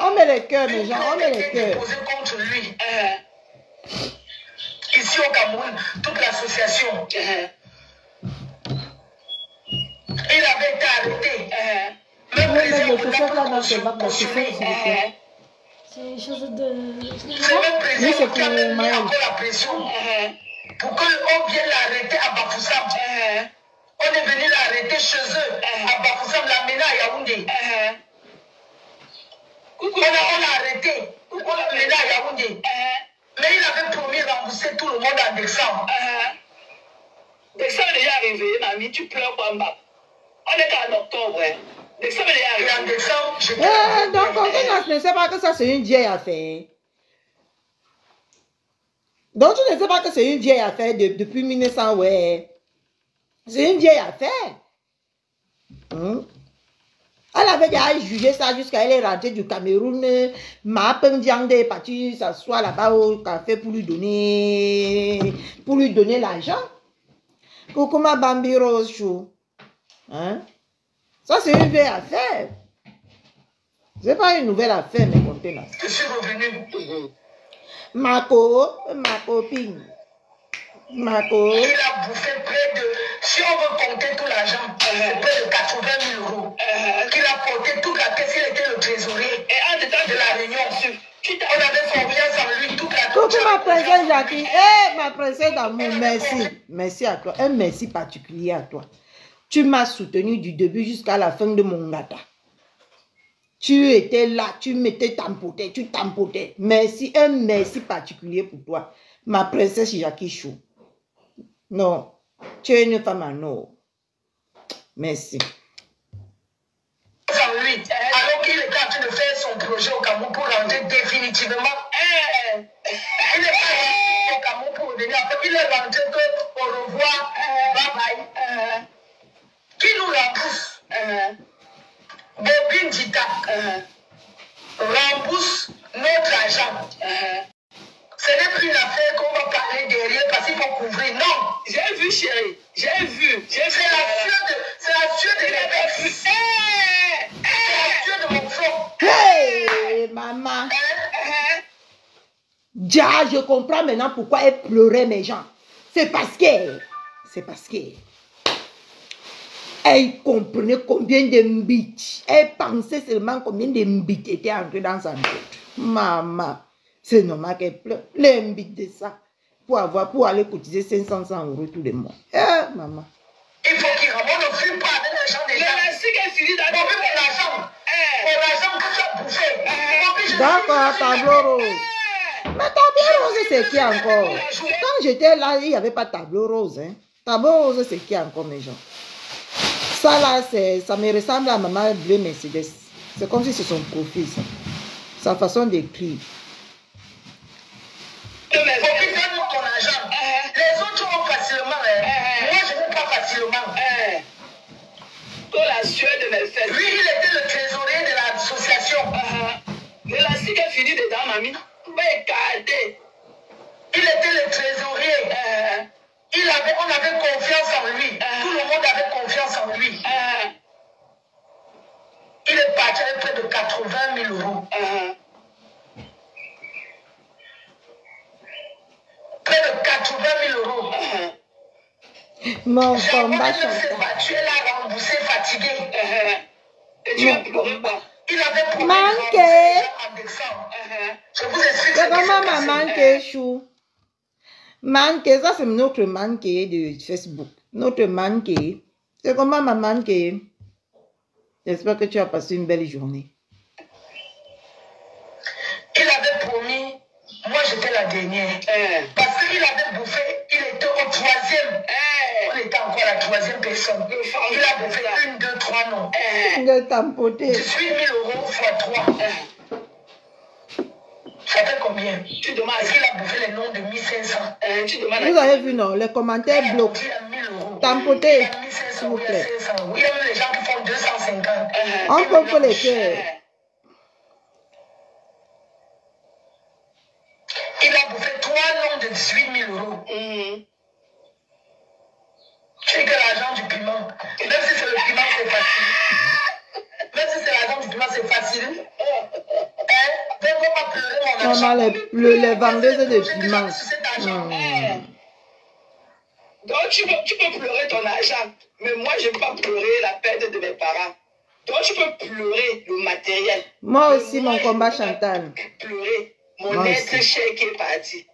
On met les cœurs, les gens, on met les cœurs. Contre lui. Ici au Cameroun, toute l'association. Il avait été arrêté. Même président c'est une chose de... C'est même président qui a même mis encore la pression pour qu'on vienne l'arrêter à Bafoussam. On est venu l'arrêter chez eux, à Bafoussam, l'amener à Yaoundé. On l'a arrêté, on l'a amené à Yaoundé. Mais il avait promis de rembourser tout le monde en décembre. Décembre est déjà arrivé, mamie, tu pleures quoi, Mba? On est en octobre, Décembre est arrivé. En décembre, donc, on ne sait pas que ça, c'est une vieille affaire. Donc, tu ne sais pas que c'est une vieille affaire depuis 1900, ouais. C'est une vieille affaire. Elle avait déjà jugé ça jusqu'à elle est rentrée du Cameroun. Ma Viande est partie s'asseoir là-bas au café pour lui donner l'argent. Kokoma Bambi Rose Chou. Hein? Ça, c'est une vieille affaire. C'est pas une nouvelle affaire, mes contenants. Je suis revenu. Ma copine. Mako. Il a bouffé près de, si on veut compter tout l'argent, c'est près de 80 000 euros. Qu'il a porté toute la caisse, il était le trésorier. Et en dedans de la réunion, on avait confiance en lui toute la coucou ma princesse Jackie. Ma princesse d'amour, merci. Merci à toi. Un merci particulier à toi. Tu m'as soutenu du début jusqu'à la fin de mon gata. Tu étais là, tu m'étais tampoté, tu tampotais. Merci, un merci particulier pour toi. Ma princesse Jackie Chou. Non, tu es une femme en or. Merci. Lui, alors qu'il était en train de faire son projet au Cameroun pour rentrer définitivement. Il est pas au Cameroun pour revenir. Après, il est rentré que au revoir, bye bye. Qui nous rembourse? Bobine Dita. plus une affaire qu'on va parler derrière parce qu'il faut couvrir. Non. J'ai vu, chérie. J'ai vu. C'est la sueur de mes pecs. C'est la sueur de mon front. Hey, maman. Déjà, je comprends maintenant pourquoi elle pleurait mes gens. C'est parce que elle comprenait combien de mbites. Elle pensait seulement combien de mbites étaient entrés dans sa tête. Maman, c'est normal qu'elle pleure. Les mbites de ça. Pour aller cotiser 500 € tous les mois. Maman. Il faut qu'il remonte le flux pas avec l'argent des gens. La cigue est finie dans mon argent. Mon argent que tu as bouffé. D'accord, tableau rose. Mais tableau rose, c'est qui encore? Quand j'étais là, il n'y avait pas tableau rose. Hein. Tableau rose, c'est qui encore, mes gens? Ça là, ça me ressemble à maman bleu Mercedes. C'est comme si c'est son profil, ça. Sa façon d'écrire. Donne-moi ton argent. Les autres ont facilement. Moi, je n'ai pas facilement. Toi, la sueur de mes fesses. Lui, il était le trésorier de l'association. Mais la cigue est finie dedans, mamie. Regardez. Il était le trésorier. On avait confiance en lui. Tout le monde avait confiance en lui. Il est parti avec près de 80 000 €. Près de 80 000 €. Mon combat chantant. Tu es là remboursé, fatigué. Et tu as pleuré pas. Il avait promis manqué. En décembre. Je vous explique C'est ce qui comment s'est passé. maman manqué, chou? Manqué, ça c'est notre manqué de Facebook. Notre manqué. C'est comment maman manqué? J'espère que tu as passé une belle journée. Il avait promis, moi j'étais la dernière. Parce qu'il avait bouffé, il était au 3e. On était encore la 3e personne. Il a bouffé 1, 2, 3 noms. De tampoter. 18 000 € x 3. Ça fait combien? Tu demandes. Est-ce qu'il a bouffé les noms de 1500? Tu demandes. Vous avez vu, non? Les commentaires bloquent. Tampoter. S'il vous plaît. Il y a même les gens qui font 250. On peut les cœurs. Il a bouffé 3 noms de 18 000 €. Tu sais que l'argent du piment, même si c'est le piment, c'est facile. Même si c'est l'argent du piment, c'est facile. Ne va pas pleurer mon argent. Maman, les vendeuses de piment. Donc tu peux pleurer ton argent. Mais moi, je ne peux pas pleurer la perte de mes parents. Donc tu peux pleurer le matériel. Moi aussi, mon combat Chantal. Pleurer mon être cher qui est parti.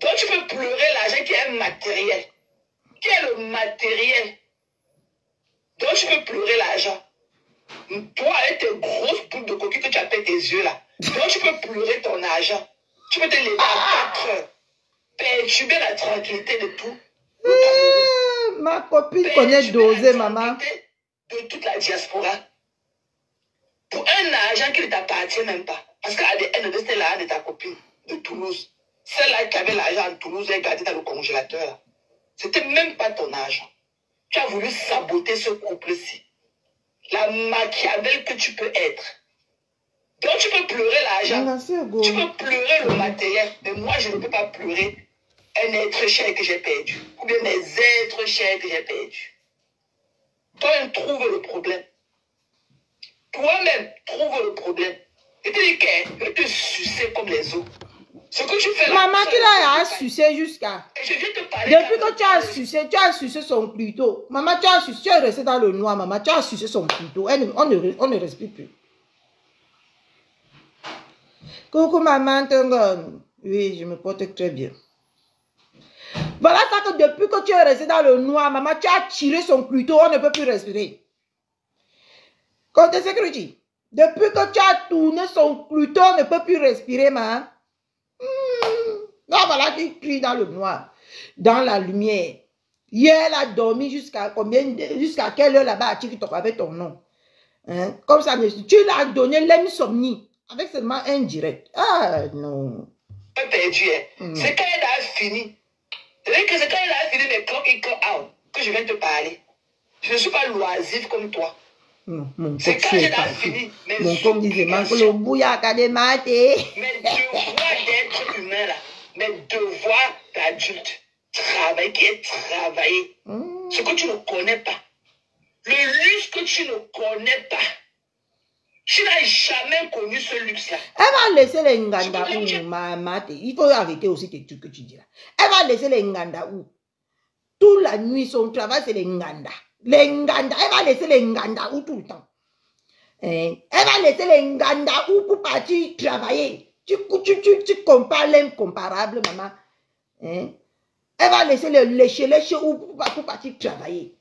Donc tu peux pleurer l'argent qui est matériel. Qui est le matériel. Donc tu peux pleurer l'argent. Toi, avec tes grosses boules de coquille que tu appelles tes yeux là. Donc tu peux pleurer ton argent. Tu peux te lever à 4 heures. Perturber la tranquillité de tout. Ma copine connaît doser, maman. De toute la diaspora. Pour un argent qui ne t'appartient même pas. Parce qu'ADN, c'était l'argent de ta copine de Toulouse. Celle-là qui avait l'argent en Toulouse, elle gardait dans le congélateur. C'était même pas ton argent. Tu as voulu saboter ce couple-ci. La Machiavel que tu peux être. Donc tu peux pleurer l'argent. Tu peux pleurer le matériel. Mais moi, je ne peux pas pleurer un être cher que j'ai perdu. Ou bien des êtres chers que j'ai perdus. Toi, trouve le problème. Toi-même, trouve le problème. Et tu dis que tu te sucer comme les autres. Ce que tu fais là. Maman, tu l'as sucé jusqu'à. Je viens te parler. Depuis que tu as sucé son clito. Maman, tu es resté dans le noir, maman. Tu as sucé son clito. On ne respire plus. Coucou, maman. Oui, je me porte très bien. Voilà ça que depuis que tu es resté dans le noir, maman, tu as tiré son clito. On ne peut plus respirer. Côté sécurité. Depuis que tu as tourné son clito, on ne peut plus respirer, maman. Là, voilà, tu cries dans le noir, dans la lumière. Hier, elle a dormi jusqu'à quelle heure là-bas, tu avec ton nom. Hein? Comme ça, tu l'as donné l'insomnie, avec seulement un direct. Ah, non. Perdu, hein? C'est quand elle a fini. C'est quand elle a fini les clock in, clock out que je viens te parler. Je ne suis pas loisif comme toi. C'est quand elle a fini. Mon comme disait, manque le bouillard à des matés. Mais je vois d'être humain là. mes devoirs d'adulte. Travailler, qui est travailler. Ce que tu ne connais pas. Le luxe que tu ne connais pas. Tu n'as jamais connu ce luxe-là. Elle va laisser les Nganda où, il faut arrêter aussi tes trucs que tu dis là. Elle va laisser les Nganda où. Toute la nuit, son travail, c'est les Nganda. Les Nganda, elle va laisser les Nganda où tout le temps. Elle va laisser les Nganda où pour partir travailler. Tu compares l'incomparable, maman. Elle va laisser les lécher où pour partir travailler.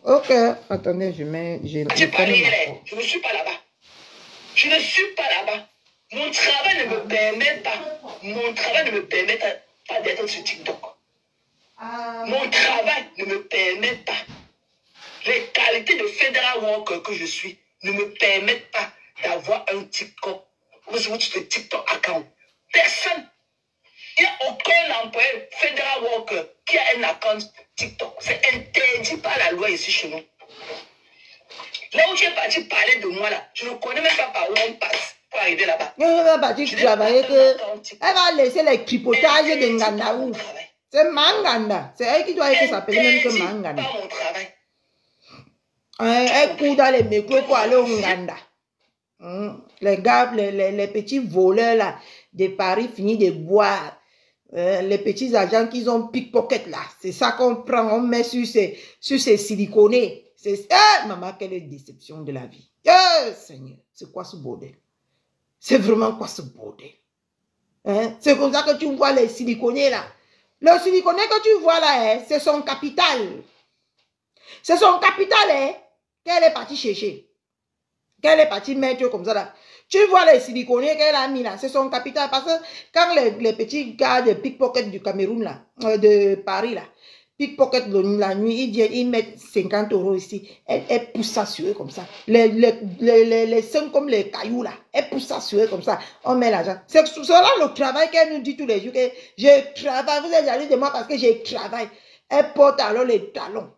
Ok, attendez, je mets... Je ne suis pas là-bas. Je ne suis pas là-bas. Mon travail ne me permet pas. Mon travail ne me permet pas d'être sur TikTok. Mon travail ne me permet pas. Les qualités de Federal Worker que je suis ne me permettent pas d'avoir un TikTok. TikTok account. Personne. Il n'y a aucun employé Federal Worker qui a un account TikTok. C'est interdit par la loi ici chez nous. Là où tu es parti parler de moi, là, je ne connais même pas par où on passe pour arriver là-bas. Elle va partir travailler que... Elle va laisser les tripotages de Nganda où. C'est Manganda. C'est elle qui doit être s'appeler même que Manganda. Pas mon travail. Elle court dans les micros pour aller au Nganda. Les gars, les petits voleurs là, de Paris finissent de boire. Les petits agents qu'ils ont pickpocket là, c'est ça qu'on prend, on met sur ces siliconés. Maman, quelle déception de la vie. Seigneur, c'est quoi ce bordel? C'est vraiment quoi ce bordel? C'est comme ça que tu vois les siliconés là. Le siliconé que tu vois là, c'est son capital. C'est son capital qu'elle est partie chercher. Qu'elle est partie mettre comme ça là. Tu vois les siliconés qu'elle a mis là, c'est son capital. Parce que quand les petits gars de pickpocket du Cameroun là, de Paris là, pickpocket la nuit, ils viennent, ils mettent 50 € ici. Elle pousse ça sur eux comme ça. Les seins comme les cailloux là, elle pousse ça sur eux comme ça. On met l'argent. C'est cela le travail qu'elle nous dit tous les jours que je travaille. Vous êtes jaloux de moi parce que je travaille. Elle porte alors les talons.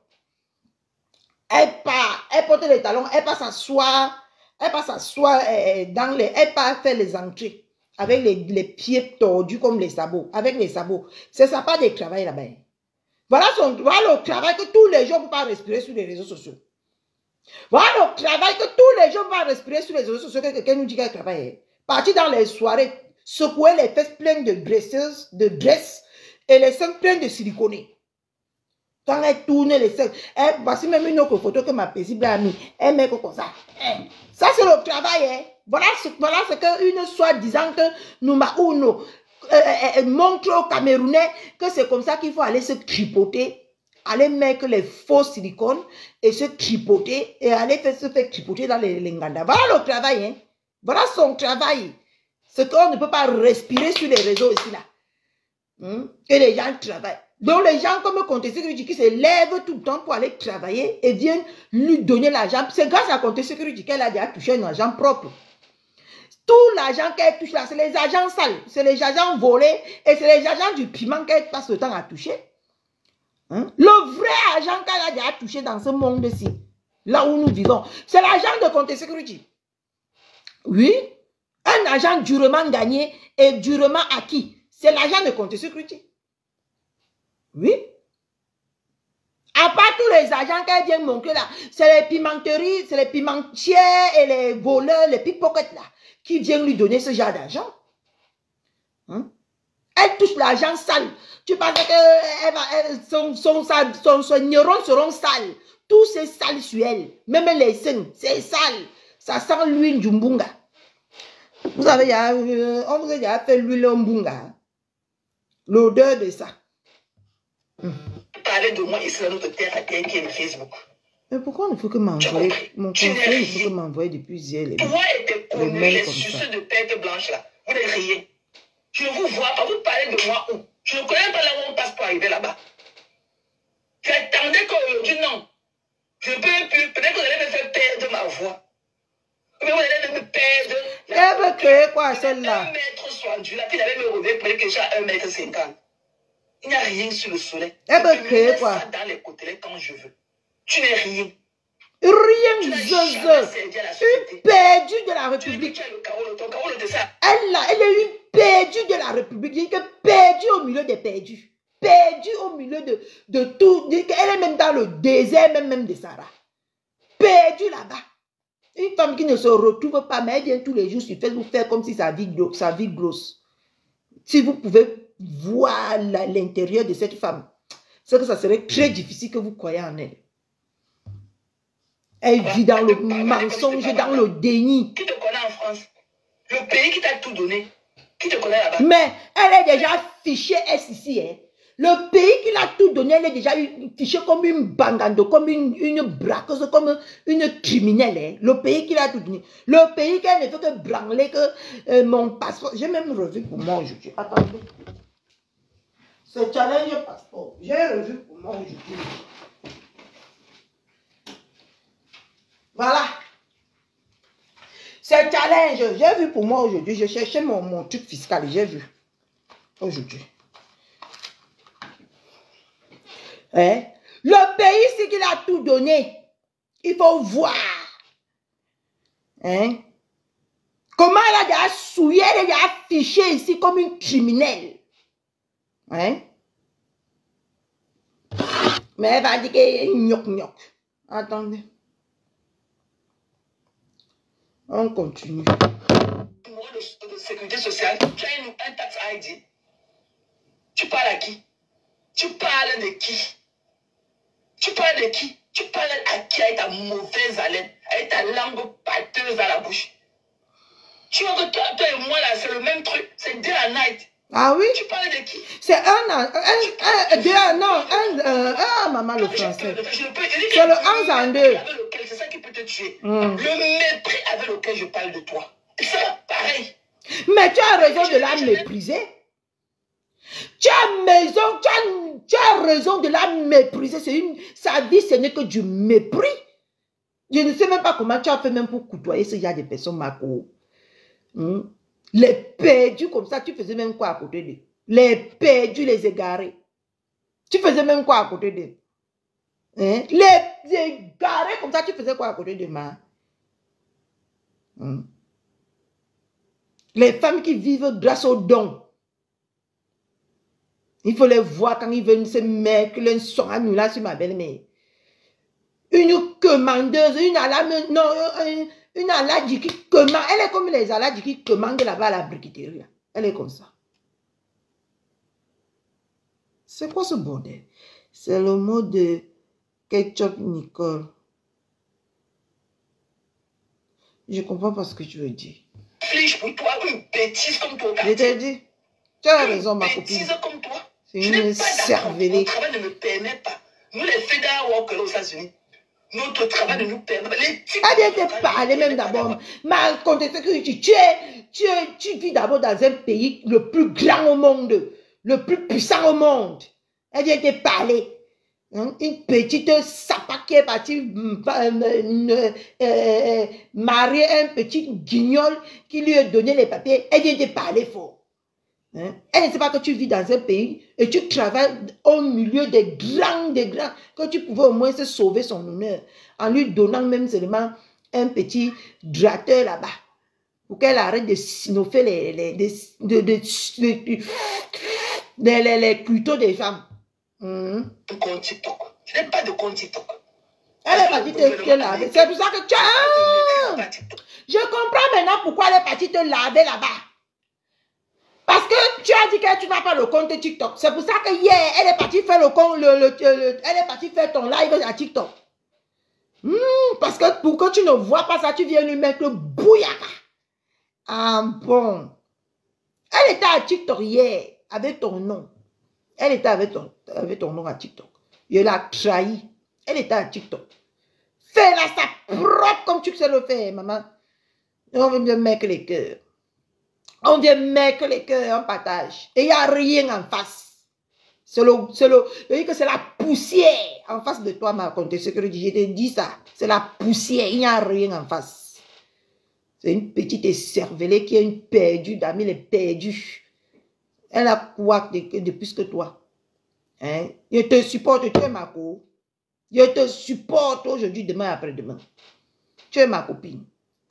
Elle part, elle porte les talons, elle passe s'asseoir. Elle passe s'asseoir dans les... Elle part faire les entrées avec les pieds tordus comme les sabots. Avec les sabots. C'est ça, pas de travail là-bas. Voilà le travail que tous les gens ne peuvent pas respirer sur les réseaux sociaux. Voilà le travail que tous les gens ne peuvent pas respirer sur les réseaux sociaux que quelqu'un nous dit qu'elle travaille. Partir dans les soirées, secouer les fesses pleines de dress et les seins pleins de siliconés. Quand elle tourne les seins, voici même une autre photo que ma paisible a mis. Elle met comme ça. Ça, c'est le travail. Voilà ce qu'une soi-disant que nous montre aux Camerounais que c'est comme ça qu'il faut aller se tripoter, aller mettre les faux silicones et se tripoter et aller se faire tripoter dans les Nganda. Voilà le travail. Voilà son travail. Ce qu'on ne peut pas respirer sur les réseaux ici là. Et les gens travaillent. Donc les gens comme Comté Sécurité qui se lèvent tout le temps pour aller travailler et viennent lui donner l'argent. C'est grâce à Comté Sécurité qu'elle a déjà touché un argent propre. Tout l'argent qu'elle touche là, c'est les agents sales, c'est les agents volés et c'est les agents du piment qu'elle passe le temps à toucher. Le vrai argent qu'elle a déjà touché dans ce monde-ci, là où nous vivons, c'est l'argent de Comté Sécurité. Oui, un argent durement gagné et durement acquis, c'est l'argent de Comté Sécurité. Oui. À part tous les agents qu'elle vient montrer là, c'est les pimenteries, c'est les pimentiers et les voleurs, les pickpockets là, qui viennent lui donner ce genre d'argent. Elle touche l'argent sale. Tu penses que son neurones seront sales. Tout c'est sale sur elle. Même les seins, c'est sale. Ça sent l'huile du mbunga. Vous savez, on vous a déjà fait l'huile au mbunga. L'odeur de ça. Parler de moi ici dans notre terre à terre qui est le Facebook. Mais pourquoi il faut que m'envoyer mon conseil, il faut que m'envoyer depuis hier les toi et tes connus, les suceux de tête blanche là, vous n'êtes rien. Je ne vous vois pas, vous parlez de moi où? Je ne connais pas là où on passe pour arriver là-bas. J'attendais qu'aujourd'hui, non. Je ne peux plus, peut-être que vous allez me faire perdre ma voix. Mais vous allez me perdre. Elle veut créer quoi celle-là? 1m60, là, puis il allait me relever peut-être que j'ai 1m50. Il n'y a rien sur le soleil. Elle veut créer quoi? Ça dans les côtés quand je veux. Tu n'es rien. Rien, une perdue de la République. Tu as le carreau, ton carreau de ça. Elle est une perdue de la des perdus. Perdue au milieu de tout. Elle est même dans le désert, même de Sarah. Perdue là-bas. Une femme qui ne se retrouve pas, mais elle vient tous les jours sur Facebook faire comme si sa vie grosse. Si vous pouvez voir l'intérieur de cette femme, c'est que ça serait très difficile que vous croyez en elle. Elle vit dans le mensonge, dans le déni. Qui te connaît en France? Le pays qui t'a tout donné. Qui te connaît là-bas? Mais elle est déjà fichée ici. Hein. Le pays qui l'a tout donné, elle est déjà fichée comme une bangando, comme une braqueuse, comme une criminelle. Hein. Le pays qui l'a tout donné. Le pays qu'elle ne fait que branler que mon passeport. J'ai même revu pour moi aujourd'hui. Attendez. Ce challenge passeport, j'ai revu pour moi aujourd'hui. Voilà. Ce challenge, j'ai vu pour moi aujourd'hui. Je cherchais mon truc fiscal, j'ai vu. Aujourd'hui. Hein? Le pays, c'est qu'il a tout donné. Il faut voir. Hein? Comment elle a déjà souillé, elle a déjà affiché ici comme une criminelle. Hein? Mais elle va dire qu'elle est gnoc. Attendez. On continue. Numéro de sécurité sociale, tu as un tax ID. Tu parles à qui? Tu parles de qui? Tu parles de qui? Tu parles à qui avec ta mauvaise haleine, avec ta langue pâteuse à la bouche? Tu vois que toi et moi là, c'est le même truc. C'est day and night. Ah oui? Tu parles de qui? C'est maman le français. C'est le 1 en 2. C'est ça qui peut te tuer. Le mépris avec lequel je parle de toi. C'est pareil. Mais tu as raison de la mépriser. Tu as raison de la mépriser. Sa vie, ce n'est que du mépris. Je ne sais même pas comment tu as fait même pour côtoyer ce genre de personnes, Marco. Les perdus comme ça, tu faisais même quoi à côté d'eux? Les perdus, les égarés. Tu faisais même quoi à côté d'eux? Hein? Les égarés comme ça, tu faisais quoi à côté de moi? Les femmes qui vivent grâce aux dons. Il faut les voir quand ils veulent se mettre un son à nous là sur ma belle-mère. Une commandeuse, une aladji qui commande. Elle est comme les aladji qui commandent là-bas à la briqueterie. Là. Elle est comme ça. C'est quoi ce bordel? C'est le mot de Ketchup Nicole. Je comprends pas ce que tu veux dire. Fliche pour toi, une bêtise comme toi. Je t'ai dit. Tu as raison, ma copine. Bêtise comme toi. C'est une cervelée. Notre travail ne me permet pas. Nous, les Federal Workers aux États-Unis, notre travail ne nous permet pas. Elle vient te parler même d'abord. Ma contexte, tu vis d'abord dans un pays le plus grand au monde, le plus puissant au monde. Elle vient te parler. Une petite sapa qui est partie marier un petit guignol qui lui a donné les papiers. Elle vient te parler fort. Elle ne sait pas que tu vis dans un pays et tu travailles au milieu des grands, que tu pouvais au moins se sauver son honneur en lui donnant même seulement un petit drateur là-bas pour qu'elle arrête de sinoffer les couteaux des femmes. Compte TikTok. Je n'ai pas de compte TikTok. Elle est partie te laver. C'est pour ça que tu as... Je comprends maintenant pourquoi elle est partie te laver là-bas. Parce que tu as dit que tu n'as pas le compte TikTok. C'est pour ça que hier, elle est partie faire elle est partie faire ton live à TikTok. Parce que pour que tu ne vois pas ça, tu viens lui mettre le bouyaka. Ah bon. Elle était à TikTok hier avec ton nom. Elle était avec ton nom à TikTok. Je l'ai trahi. Elle était à TikTok. Fais-la ça propre comme tu sais le faire, maman. On vient bien mettre les cœurs. On vient mettre les cœurs en partage. Et il n'y a rien en face. Je dis que c'est la poussière en face de toi, ma comtesse. Je te dis ça. C'est la poussière. Il n'y a rien en face. C'est une petite écervelée qui est une perdue d'amis, les perdus. Elle a quoi de plus que toi? Hein? Je te supporte, tu es ma co. Je te supporte aujourd'hui, demain, après-demain. Tu es ma copine.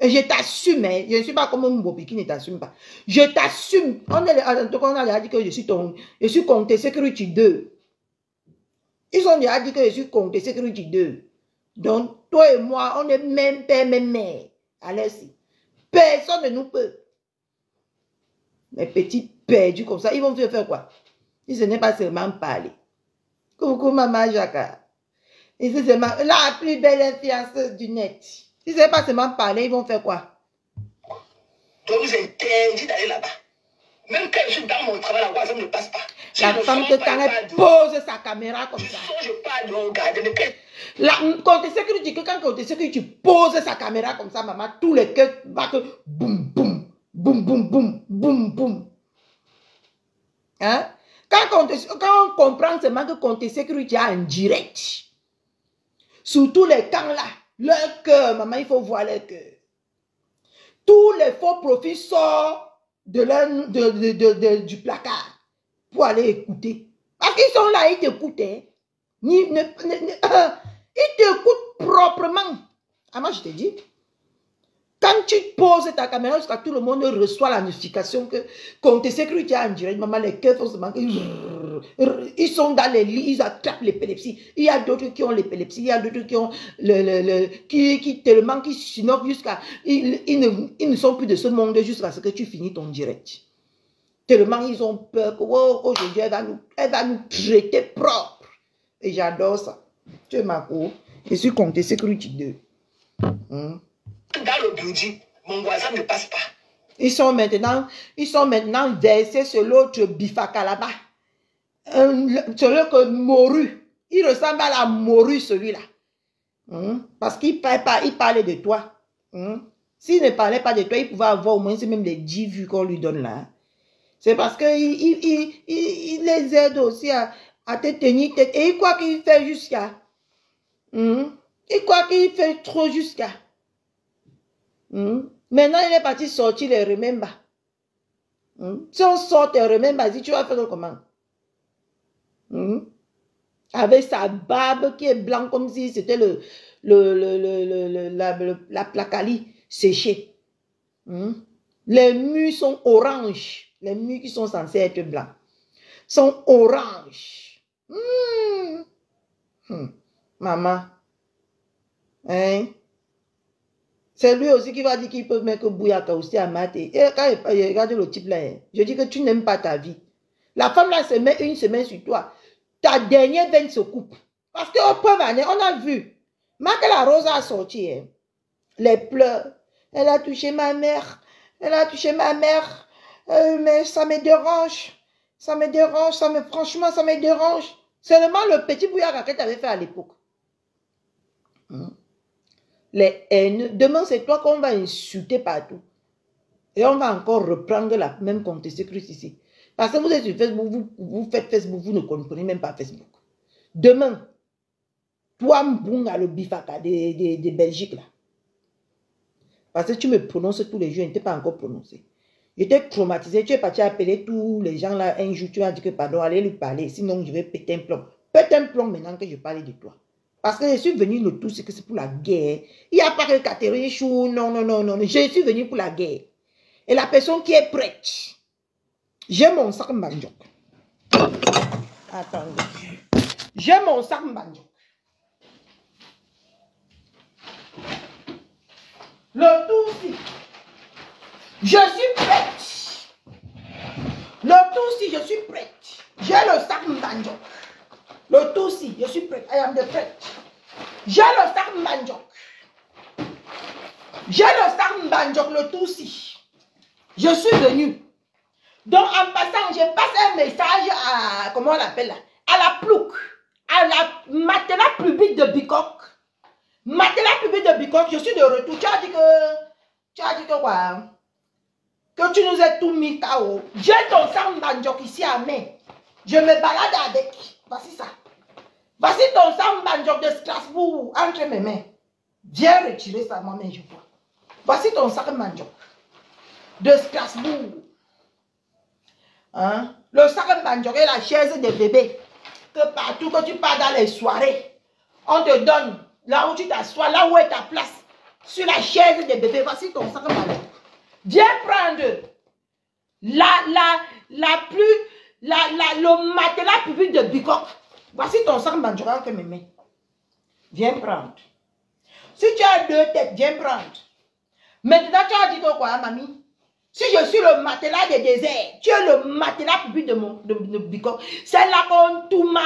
Et je t'assume, hein. Je ne suis pas comme un Mbobi qui ne t'assume pas. Je t'assume. On a dit que je suis compté Security 2. Ils ont déjà dit que je suis compté Security 2. Donc, toi et moi, on est même père, même mère. Allez-y. Personne ne nous peut. Les petits perdus comme ça, ils vont faire quoi? Si ce n'est pas seulement parler. Coucou maman Jacques. Et c'est seulement la plus belle influenceuse du net. Si ce n'est pas seulement parler, ils vont faire quoi? Donc vous interdit d'aller là-bas. Même quand je suis dans mon travail, la voix, ça ne passe pas. La femme que quand elle pose sa caméra comme ça. Je parle de regarder, mais quand tu poses sa caméra comme ça, maman, tous les cœurs battent boum, boum, boum, boum, boum, boum, boum. Hein? Quand on comprend seulement que Conté Sécurité en direct, surtout les camps là, leur cœur, maman, il faut voir leur cœur. Tous les faux profils sortent du placard pour aller écouter. Parce qu'ils sont là, ils t'écoutent. Hein? Ils t'écoutent proprement. Ah, moi, je te dis, quand tu poses ta caméra jusqu'à tout le monde reçoit la notification que Conté Sécurité en direct, maman, les cœurs font se manquer. Ils sont dans les lits, ils attrapent l'épilepsie. Il y a d'autres qui ont l'épilepsie, il y a d'autres qui ont tellement qui s'innovat jusqu'à... Ils ne sont plus de ce monde jusqu'à ce que tu finis ton direct. Tellement ils ont peur que aujourd'hui elle va nous traiter propre. Et j'adore ça. Tu es ma cour. Je suis Conté Sécurité 2. Dans le building, mon voisin ne passe pas. Ils sont maintenant versés sur l'autre bifaka là-bas. Celui que Moru. Il ressemble à la Moru, celui-là. Parce qu'il parlait de toi. S'il ne parlait pas de toi, il pouvait avoir au moins même les 10 vues qu'on lui donne là. C'est parce qu'il les aide aussi à te tenir tête. Et il croit qu'il fait jusqu'à. Il croit qu'il fait trop jusqu'à. Maintenant, il est parti sortir les remember. Si on sort tes remember, si tu vas faire comment? Avec sa barbe qui est blanche comme si c'était la placali séchée. Les murs sont oranges. Les murs qui sont censés être blancs sont oranges. Maman. Hein? C'est lui aussi qui va dire qu'il peut mettre Bouyaka aussi à mater. Et quand il regarde le type là, je dis que tu n'aimes pas ta vie. La femme là se met une semaine sur toi. Ta dernière veine se coupe. Parce qu'au preuve année, on a vu. Marc la Rose a sorti. Hein. Les pleurs. Elle a touché ma mère. Elle a touché ma mère. Mais ça me dérange. Ça me dérange. Franchement, ça me dérange. Seulement le petit Bouyaka que tu avais fait à l'époque. Les haines. Demain, c'est toi qu'on va insulter partout. Et on va encore reprendre la même Conté Sécurité ici. Parce que vous êtes sur Facebook, vous faites Facebook, vous ne comprenez même pas Facebook. Demain, toi, Mbunga, le bifaka de Belgique, là. Parce que tu me prononces tous les jours, je ne t'ai pas encore prononcé. J'étais traumatisé, tu es parti appeler tous les gens là, un jour, tu as dit que pardon, allez lui parler, sinon je vais péter un plomb. Pète un plomb maintenant que je parle de toi. Parce que je suis venu le tout, c'est que c'est pour la guerre. Il n'y a pas que Catherine Chou, non. Je suis venu pour la guerre. Et la personne qui est prête, j'ai mon sac Mbandjok. Attendez. J'ai mon sac Mbandjok. Le tout aussi. Je suis prête. Le tout aussi, je suis prête. J'ai le sac Mbandjok. Le tout aussi, je suis prête. I am the prête. J'ai le sac Mbandjok. J'ai le sac Mbandjok, le tout aussi. Je suis venu. Donc, en passant, je passe un message à, comment on l'appelle là, à la plouc, à la matelas public de Bicoque. Matelas public de Bicoque, je suis de retour. Tu as dit que quoi? Que tu nous as tout mis KO. J'ai ton sang Mbandjok ici à main. Je me balade avec. Voici ça. Voici ton sang Mbandjok de Strasbourg entre mes mains. Viens retirer ça, maman, je vois. Voici ton sac Mbandjok de Strasbourg. Hein? Le sac Mbandjok est la chaise des bébés. Que partout que tu pars dans les soirées, on te donne là où tu t'assois, là où est ta place. sur la chaise des bébés. Voici ton sac Manjoc. Viens prendre le matelas public de Bicop. Voici ton sac Manjoc entre mes mains. Viens prendre. Si tu as 2 têtes, viens prendre. Maintenant, tu as dit quoi, mamie? Si je suis le matelas des déserts, tu es le matelas public de Bicop. C'est là qu'on tourne,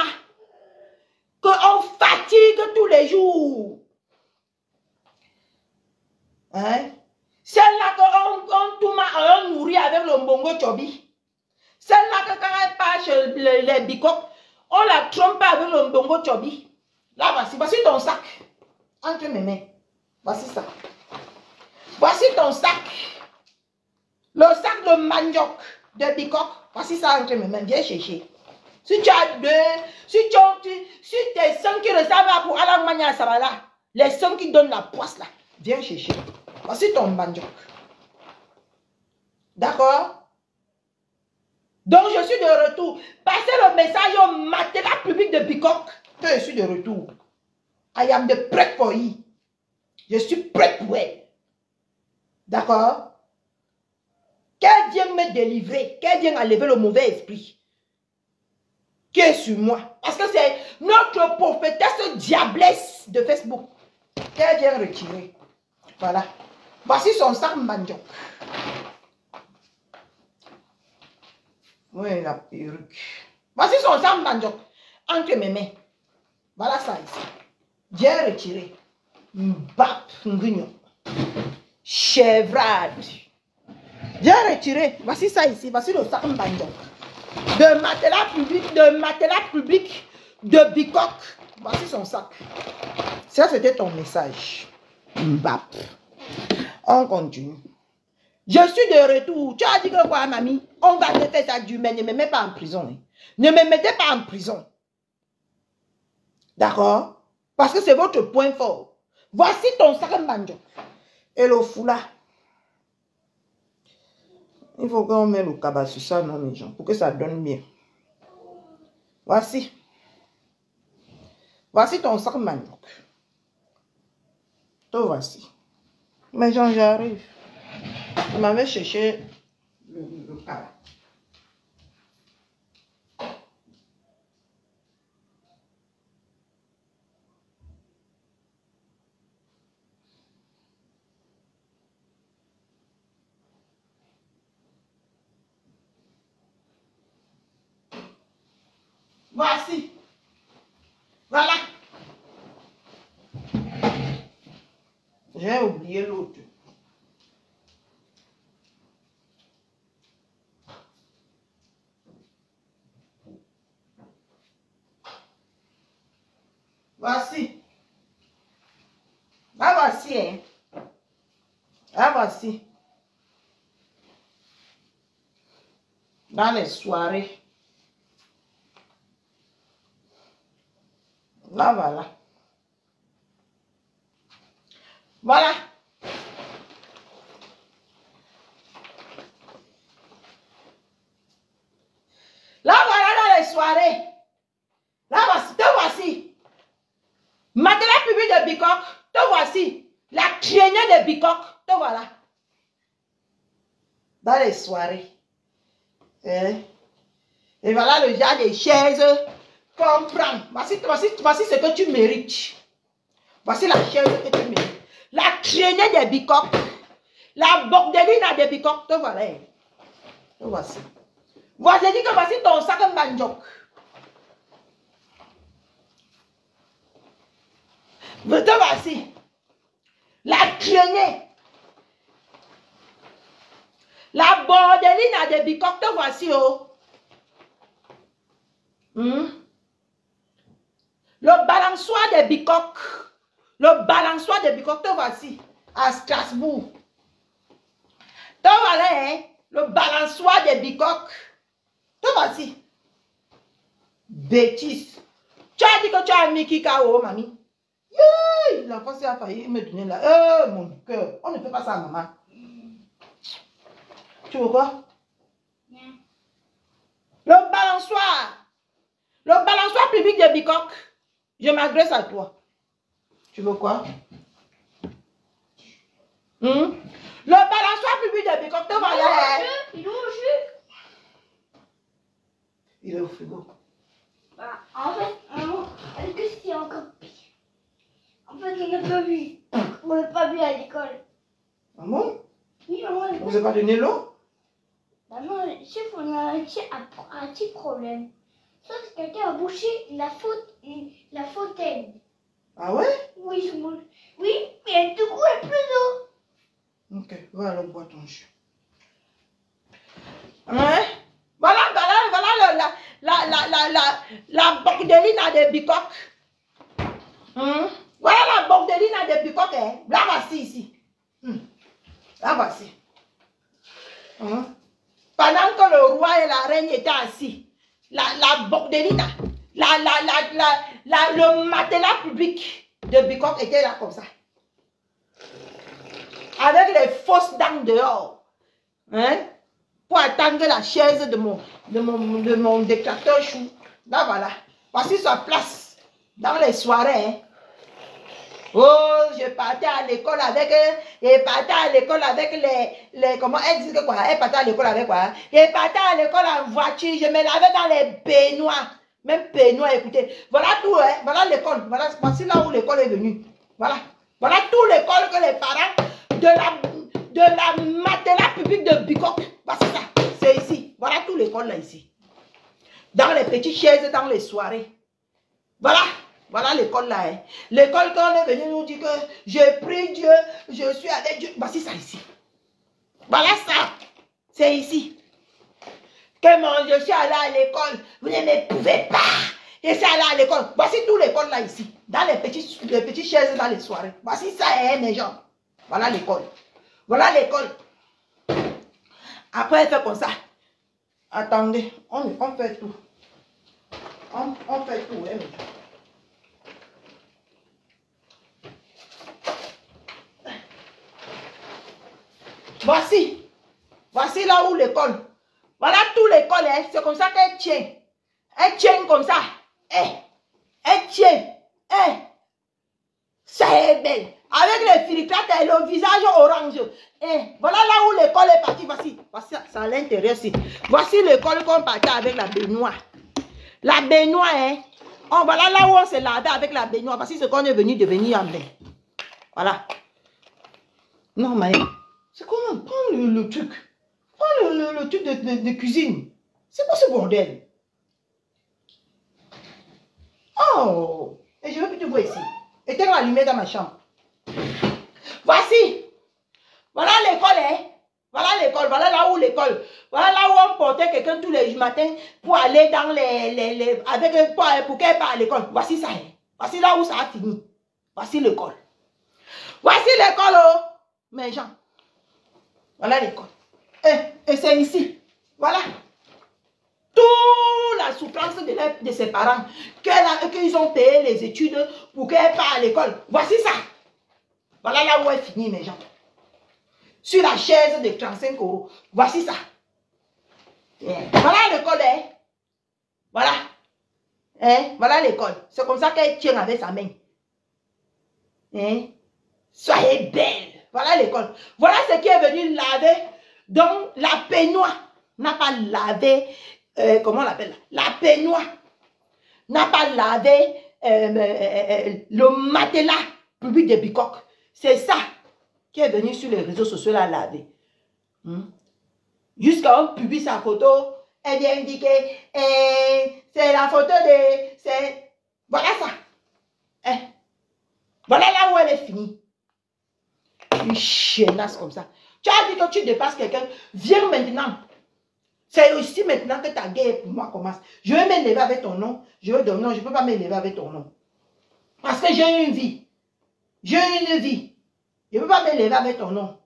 qu'on fatigue tous les jours. Hein? C'est là qu'on tourne, on nourrit avec le mbongo chobi. C'est là que quand elle part chez les Bicop, on la trompe avec le mbongo chobi. Là, voici ton sac. Entre mes mains. Voici ça. Voici ton sac. Le sac de manioc de Bicop. Voici ça entre mes mains. Viens chercher. Si tu as 2, si tes seins qui ressemblent pour aller à Sabala, les seins qui donnent la poisse là, viens chercher. Voici ton manioc. D'accord? Donc je suis de retour. Passez le message au matelas public de Bicop que je suis de retour. I am the prêt for you. Je suis prête pour elle. D'accord? Qu'elle vienne me délivrer. Qu'elle vienne enlever le mauvais esprit qui est sur moi. Parce que c'est notre prophétesse diablesse de Facebook. Qu'elle vienne retirer. Voilà. Voici son sac Manjoc. Oui, la perruque. Voici son sac Manjoc. Entre mes mains. Voilà ça ici. Viens retirer. Mbap, ngignon. Chevrade. Viens retirer. Voici ça ici. Voici le sac Manjoc. De matelas public de Bicop. Voici son sac. Ça, c'était ton message. Mbap. On continue. Je suis de retour. Tu as dit que quoi, mamie? On va te faire ça du mais ne me mets pas en prison. Hein. Ne me mettez pas en prison. D'accord? Parce que c'est votre point fort. Voici ton sac Manjoc. Et le foulard. Il faut qu'on mette le cabas sur ça, non, mes gens, pour que ça donne bien. Voici. Voici ton sac Manjoc. Tout voici. Mais gens, j'arrive. Je m'avais cherché le cabas. Voici. Voilà. J'ai oublié l'autre. Voici. Ah, voici, hein. Ah, voici. Dans les soirées. Là, voilà. Voilà. Là, voilà dans les soirées. Là, voici. Te voici. Matelas public de Bicop. Te voici. La traînée de Bicop. Te voilà. Dans les soirées. Et voilà le genre des chaises. Comprends. Voici ce que tu mérites. Voici la chaise que tu mérites. La traînée des Bicop. La bordeline des Bicop. Te voilà. Te voici. Voici dit que voici ton sac Manjoc. Te voici. La traînée. La bordeline des Bicop. Te voici. Oh. Le balançoire des Bicop. Le balançoire des Bicop. Te voici. À Strasbourg. Te voilà, hein. Le balançoire des Bicop. Te voici. Bêtise. Tu as dit que tu as mis Kikao, mamie. L'enfant s'est failli me donner là. Mon cœur. On ne fait pas ça, maman. Tu veux quoi? Le balançoire. Le balançoire public de Bicop. Je m'adresse à toi. Tu veux quoi? Le balançoire public de Bicoque, te voilà. Il est au jus. Il est au frigo. Bah, en fait, est-ce que c'est encore pire? En fait, on n'a pas vu. On n'a pas vu à l'école. Ah bon? Oui, maman. Vous n'avez pas donné l'eau? Bah non, chef, on a un petit problème. Sauf que quelqu'un a bouché la fontaine. Ah ouais? Oui, oui, mais du coup, il n'y a plus d'eau. Ok, va alors boire ton jus. Hein? Voilà la bordelina de Bicoque. Voilà la bordelina de Bicoque. Hein? La voici ici. La voici. Pendant que le roi et la reine étaient assis, la bordelina, le matelas public de Bicoque était là comme ça. Avec les fausses dents dehors. Hein? Pour attendre la chaise de mon détracteur chou. Là, voilà. Voici sa place. Dans les soirées. Hein. Oh, je partais à l'école avec les comment elle dit que quoi? Elle partait à l'école avec quoi? Je partais à l'école en voiture. Je me lavais dans les baignoires. Même baignoires, écoutez. Voilà tout, hein. Voilà l'école. Voilà, voici là où l'école est venue. Voilà. Voilà tout l'école que les parents de la matelas public de Bicoque. Voici ça. C'est ici. Voilà tout l'école là ici. Dans les petites chaises, dans les soirées. Voilà. Voilà l'école là. Hein. L'école quand on est venu nous dire que je prie Dieu, je suis avec Dieu. Voici ça ici. Voilà ça. C'est ici. Que je suis allé à l'école. Vous ne me pouvez pas. Je suis allé à l'école. Voici tout l'école là ici. Dans les petites chaises dans les soirées. Voici ça, hein, mes gens. Voilà l'école. Voilà l'école. Après, elle fait comme ça. Attendez, on fait tout. On fait tout, hein, mes gens. Voici là où l'école. Voilà tout l'école, hein. C'est comme ça qu'elle tient. Elle tient comme ça. Elle tient. Ça est belle. Avec les filigranes et le visage orange. Voilà là où l'école est partie. Voici ça à l'intérieur ici. Voici l'école qu'on partait avec la baignoire. La baignoire, hein. Voilà là où on s'est lavé avec la baignoire. Voici ce qu'on est venu devenir en bain. Voilà. Non, mais c'est comment? Prends le truc. Prends le truc de cuisine. C'est quoi ce bordel? Oh! Et je veux que tu vois ici. Éteins la lumière dans ma chambre. Voici. Voilà l'école, hein? Voilà l'école. Voilà là où l'école. Voilà là où on portait quelqu'un tous les matins pour aller dans pour qu'elle parte à l'école. Voici ça, hein? Voici là où ça a fini. Voici l'école. Voici l'école, oh! Mes gens. Voilà l'école. Et c'est ici. Voilà. Toute la souffrance de ses parents. Qu'ils ont payé les études pour qu'elle parte à l'école. Voici ça. Voilà là où elle finit, mes gens. Sur la chaise de 35 €. Voici ça. Voilà l'école. Hein. Voilà. Voilà l'école. C'est comme ça qu'elle tient avec sa main. Soyez belle. Voilà l'école. Voilà ce qui est venu laver. Donc, la peignoir n'a pas lavé, comment on l'appelle? La peignoir n'a pas lavé le matelas public de Bicoque. C'est ça qui est venu sur les réseaux sociaux à laver. Jusqu'à on publie sa photo, elle vient indiquer, c'est la photo de... Voilà ça. Voilà là où elle est finie. Une chénasse comme ça. Tu as dit que tu dépasses quelqu'un. Viens maintenant. C'est aussi maintenant que ta guerre pour moi commence. Je vais m'élever avec ton nom. Je vais dormir. Non, je ne peux pas m'élever avec ton nom. Parce que j'ai une vie. J'ai une vie. Je ne peux pas m'élever avec ton nom.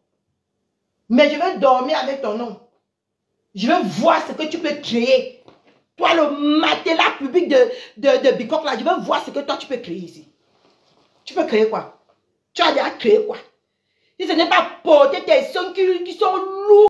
Mais je vais dormir avec ton nom. Je veux voir ce que tu peux créer. Toi, le matelas public de Bicoque, là, je veux voir ce que toi, tu peux créer ici. Tu peux créer quoi? Tu as déjà créé quoi? Si ce n'est pas porter tes sons qui sont lourds.